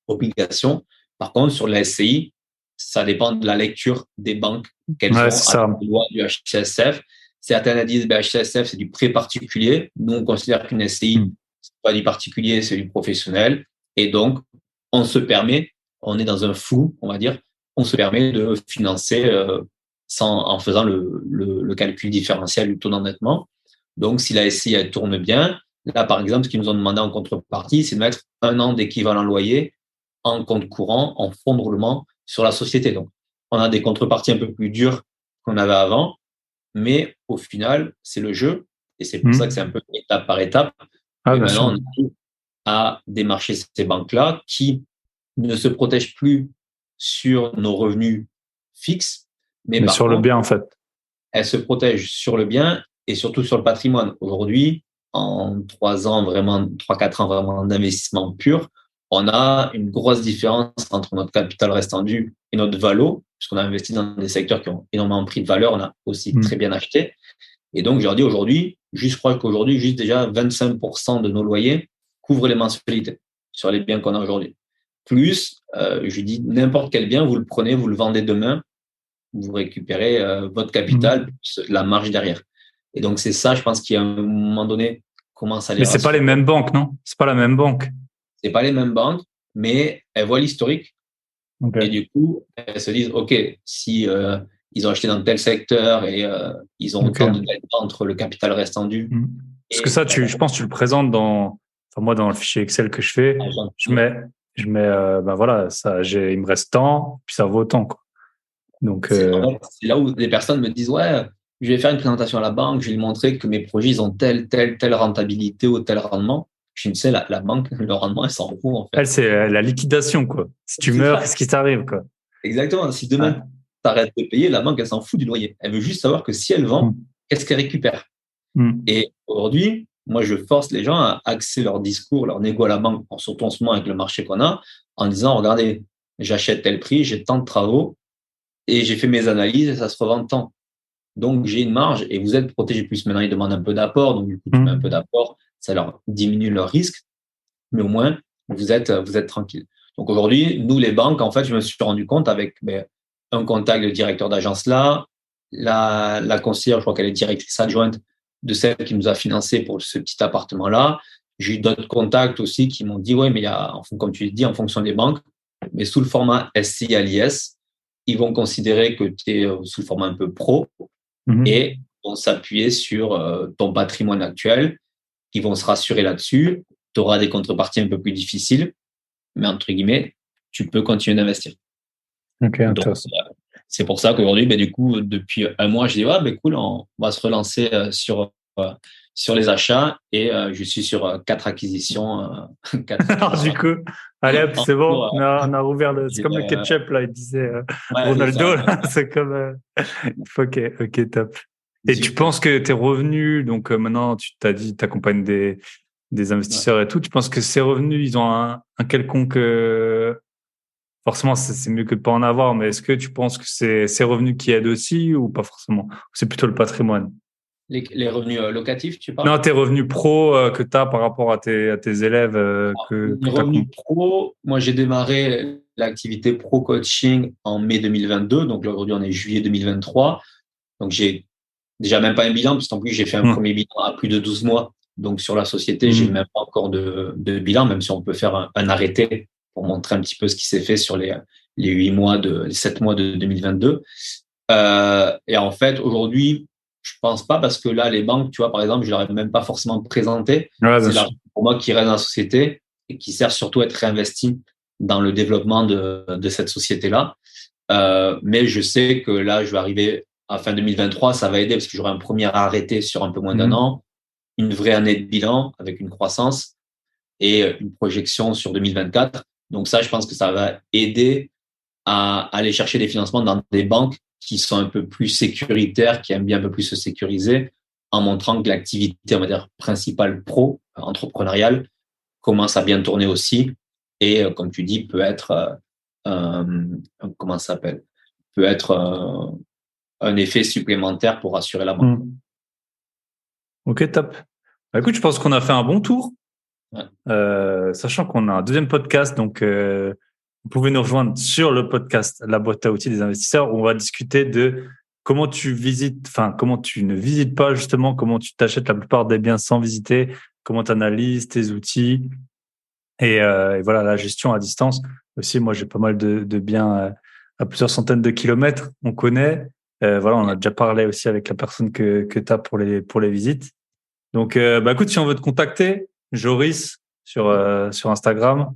obligations. Par contre, sur la SCI, ça dépend de la lecture des banques qu'elles Ouais, ont c'est à ça. la loi du HCSF. Certaines disent que HCSF, c'est du prêt particulier. Nous, on considère qu'une SCI, c'est pas du particulier, c'est du professionnel. Et donc, on est dans un flou, on va dire, on se permet de financer en faisant le calcul différentiel du taux d'endettement. Donc, si la SCI elle tourne bien, là, par exemple, ce qu'ils nous ont demandé en contrepartie, c'est de mettre 1 an d'équivalent loyer en compte courant, en fonds de roulement sur la société. Donc, on a des contreparties un peu plus dures qu'on avait avant, mais au final, c'est le jeu. Et c'est pour ça que c'est un peu étape par étape. Ah, Mais bien sûr. maintenant, on a démarché ces banques-là qui ne se protègent plus sur nos revenus fixes, mais Mais par sur le contre, bien, en fait. elles se protègent sur le bien et surtout sur le patrimoine. Aujourd'hui, en 3 ans, vraiment, 3-4 ans vraiment d'investissement pur, on a une grosse différence entre notre capital restant dû et notre valo, puisqu'on a investi dans des secteurs qui ont énormément pris de valeur, on a aussi très bien acheté. Et donc, je leur dis aujourd'hui, je crois qu'aujourd'hui, juste déjà 25% de nos loyers couvrent les mensualités sur les biens qu'on a aujourd'hui. Plus, je dis n'importe quel bien, vous le prenez, vous le vendez demain, vous récupérez votre capital, plus la marge derrière. Et donc, c'est ça, je pense, qui, à un moment donné, commence à les Mais c'est pas les rassurer. mêmes banques, non? C'est pas la même banque. C'est pas les mêmes banques, mais elles voient l'historique. Et Ok. du coup, elles se disent, OK, si ils ont acheté dans tel secteur et ils ont Ok. autant de delta entre le capital restant dû Parce que et ça, je pense que tu le présentes enfin, moi, dans le fichier Excel que je fais, l'argent. ben voilà, il me reste tant, puis ça vaut autant, quoi. Donc, C'est là où des personnes me disent, ouais, je vais faire une présentation à la banque, je vais lui montrer que mes projets, ils ont telle rentabilité ou tel rendement. Je ne sais, la banque, le rendement, elle s'en fout, en fait. elle, c'est la liquidation, quoi. Si tu C'est meurs, ça. qu'est-ce qui t'arrive, quoi? Exactement. Si Ouais. demain, tu arrêtes de payer, la banque, elle s'en fout du loyer. Elle veut juste savoir que si elle vend, qu'est-ce qu'elle récupère. Et aujourd'hui, moi, je force les gens à axer leur discours, leur négo à la banque, surtout en ce moment avec le marché qu'on a, en disant, regardez, j'achète tel prix, j'ai tant de travaux et j'ai fait mes analyses et ça se revend tant. Donc, j'ai une marge et vous êtes protégé plus. Maintenant, ils demandent un peu d'apport. Donc, du coup, tu mets un peu d'apport. Ça leur diminue leur risque. Mais au moins, vous êtes tranquille. Donc, aujourd'hui, nous, les banques, en fait, je me suis rendu compte avec un contact de directeur d'agence là, la conseillère, je crois qu'elle est directrice adjointe de celle qui nous a financé pour ce petit appartement-là. J'ai eu d'autres contacts aussi qui m'ont dit, ouais, mais il y a, comme tu dis, en fonction des banques, mais sous le format SCI à l'IS, ils vont considérer que tu es sous le format un peu pro et vont s'appuyer sur ton patrimoine actuel. Ils vont se rassurer là-dessus. Tu auras des contreparties un peu plus difficiles, mais entre guillemets, tu peux continuer d'investir. Ok, Donc, intéressant. c'est pour ça qu'aujourd'hui, du coup, depuis 1 mois, je dis, ouais, cool, on va se relancer sur les achats et je suis sur 4 acquisitions. 4 Alors, du acquisitions. coup, allez hop, En c'est bon, cours, on a rouvert c'est j'ai, comme le ketchup, là, il disait ouais, c'est Ronaldo, ça. là, c'est comme, ok, ok, top. Et tu Super. penses que tes revenus, donc maintenant, tu t'as dit, tu accompagnes des Ouais. investisseurs et tout, tu penses que ces revenus, ils ont un quelconque, forcément, c'est mieux que de pas en avoir, mais est-ce que tu penses que c'est ces revenus qui aident aussi ou pas forcément? C'est plutôt le patrimoine. Les revenus locatifs, tu parles? Non, tes revenus pro que tu as par rapport à tes élèves Les que tu revenus accompagnes. pro, moi j'ai démarré l'activité pro coaching en mai 2022, donc là aujourd'hui on est juillet 2023. Donc j'ai déjà même pas un bilan, puisqu'en plus j'ai fait un premier bilan à plus de 12 mois. Donc sur la société, j'ai même pas encore de bilan, même si on peut faire un arrêté pour montrer un petit peu ce qui s'est fait sur les 7 mois de 2022. Et en fait, aujourd'hui, je pense pas parce que là, les banques, tu vois, par exemple, je leur ai même pas forcément présenté. Ouais, C'est bien sûr. l'argent pour moi qui reste dans la société et qui sert surtout à être réinvesti dans le développement de cette société-là. Mais je sais que là, je vais arriver à fin 2023, ça va aider parce que j'aurai un premier arrêté sur un peu moins d'un Mhm. an, une vraie année de bilan avec une croissance et une projection sur 2024. Donc ça, je pense que ça va aider à aller chercher des financements dans des banques qui sont un peu plus sécuritaires, qui aiment bien un peu plus se sécuriser, en montrant que l'activité, on va dire, principale pro, entrepreneuriale, commence à bien tourner aussi. Et comme tu dis, peut être, comment ça s'appelle, peut être un effet supplémentaire pour rassurer la banque. Mhm. Ok, top. Bah, écoute, je pense qu'on a fait un bon tour, Ouais. sachant qu'on a un deuxième podcast, donc vous pouvez nous rejoindre sur le podcast La boîte à outils des investisseurs où on va discuter de comment tu visites, enfin comment tu ne visites pas justement, comment tu t'achètes la plupart des biens sans visiter, comment tu analyses tes outils et voilà la gestion à distance. Aussi, moi j'ai pas mal de biens à plusieurs centaines de kilomètres, on connaît. Voilà, on a déjà parlé aussi avec la personne que tu as pour les visites. Donc, bah écoute, si on veut te contacter, Joris sur Instagram.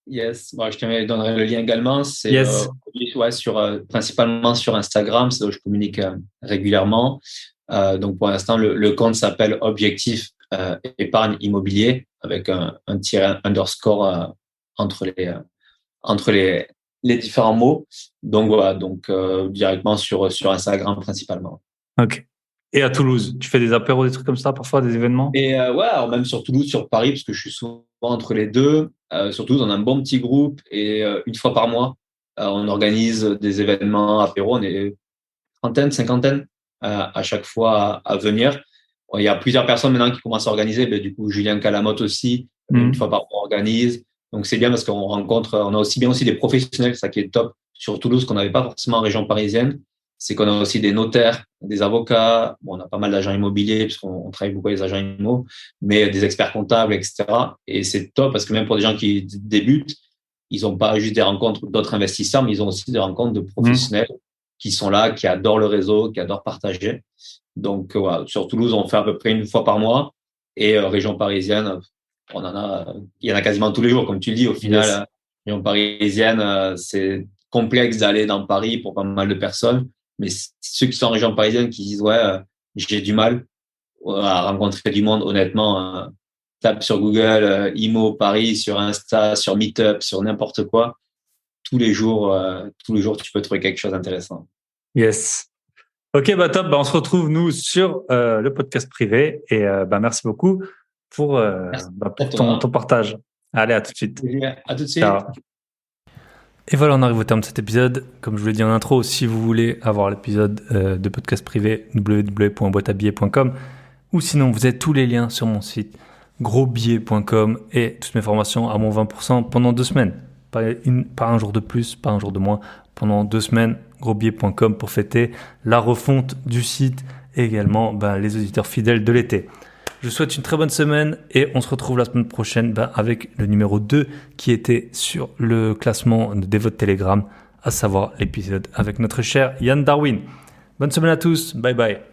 Yes, bon, je te donnerai le lien également. C'est Yes. ouais, principalement sur Instagram, c'est là où je communique régulièrement. Donc pour l'instant, le compte s'appelle Objectif épargne immobilier avec un tiret underscore entre les différents mots. Donc voilà, donc directement sur Instagram principalement. Ok. Et à Toulouse, tu fais des apéros, des trucs comme ça, parfois des événements? Et ouais, alors même sur Toulouse, sur Paris, parce que je suis souvent entre les deux. Sur Toulouse, on a un bon petit groupe et une fois par mois, on organise des événements apéro. On est trentaine, cinquantaine à chaque fois à venir. Bon, il y a plusieurs personnes maintenant qui commencent à organiser. Mais du coup, Julien Calamotte aussi, une fois Mhm. par mois, organise. Donc c'est bien parce qu'on rencontre, on a aussi bien aussi des professionnels, ça qui est top sur Toulouse qu'on n'avait pas forcément en région parisienne. C'est qu'on a aussi des notaires, des avocats. Bon, on a pas mal d'agents immobiliers puisqu'on travaille beaucoup avec les agents immo, mais des experts comptables, etc. Et c'est top parce que même pour des gens qui débutent, ils n'ont pas juste des rencontres d'autres investisseurs, mais ils ont aussi des rencontres de Mhm. professionnels qui sont là, qui adorent le réseau, qui adorent partager. Donc voilà, sur Toulouse, on fait à peu près une fois par mois. Et région parisienne, on en a, il y en a quasiment tous les jours. Comme tu le dis, au final, Yes. région parisienne, c'est complexe d'aller dans Paris pour pas mal de personnes. Mais ceux qui sont en région parisienne qui disent, ouais, j'ai du mal à rencontrer du monde, honnêtement, tape sur Google, IMO Paris, sur Insta, sur Meetup, sur n'importe quoi. Tous les jours, tu peux trouver quelque chose d'intéressant. Yes. Ok, bah top. Bah, on se retrouve, nous, sur le podcast privé. Et bah, merci beaucoup Merci à pour ton toi. partage. Allez, à tout de suite. À tout de suite. Ciao. Et voilà, on arrive au terme de cet épisode. Comme je vous l'ai dit en intro, si vous voulez avoir l'épisode de podcast privé, www.boîteabillet.com ou sinon, vous avez tous les liens sur mon site grosbillet.com et toutes mes formations à mon 20% pendant 2 semaines. Pas un jour de plus, pas un jour de moins. Pendant 2 semaines, grosbillet.com pour fêter la refonte du site et également les auditeurs fidèles de l'été. Je vous souhaite une très bonne semaine et on se retrouve la semaine prochaine avec le numéro 2 qui était sur le classement des votes Telegram, à savoir l'épisode avec notre cher Yann Darwin. Bonne semaine à tous, bye bye.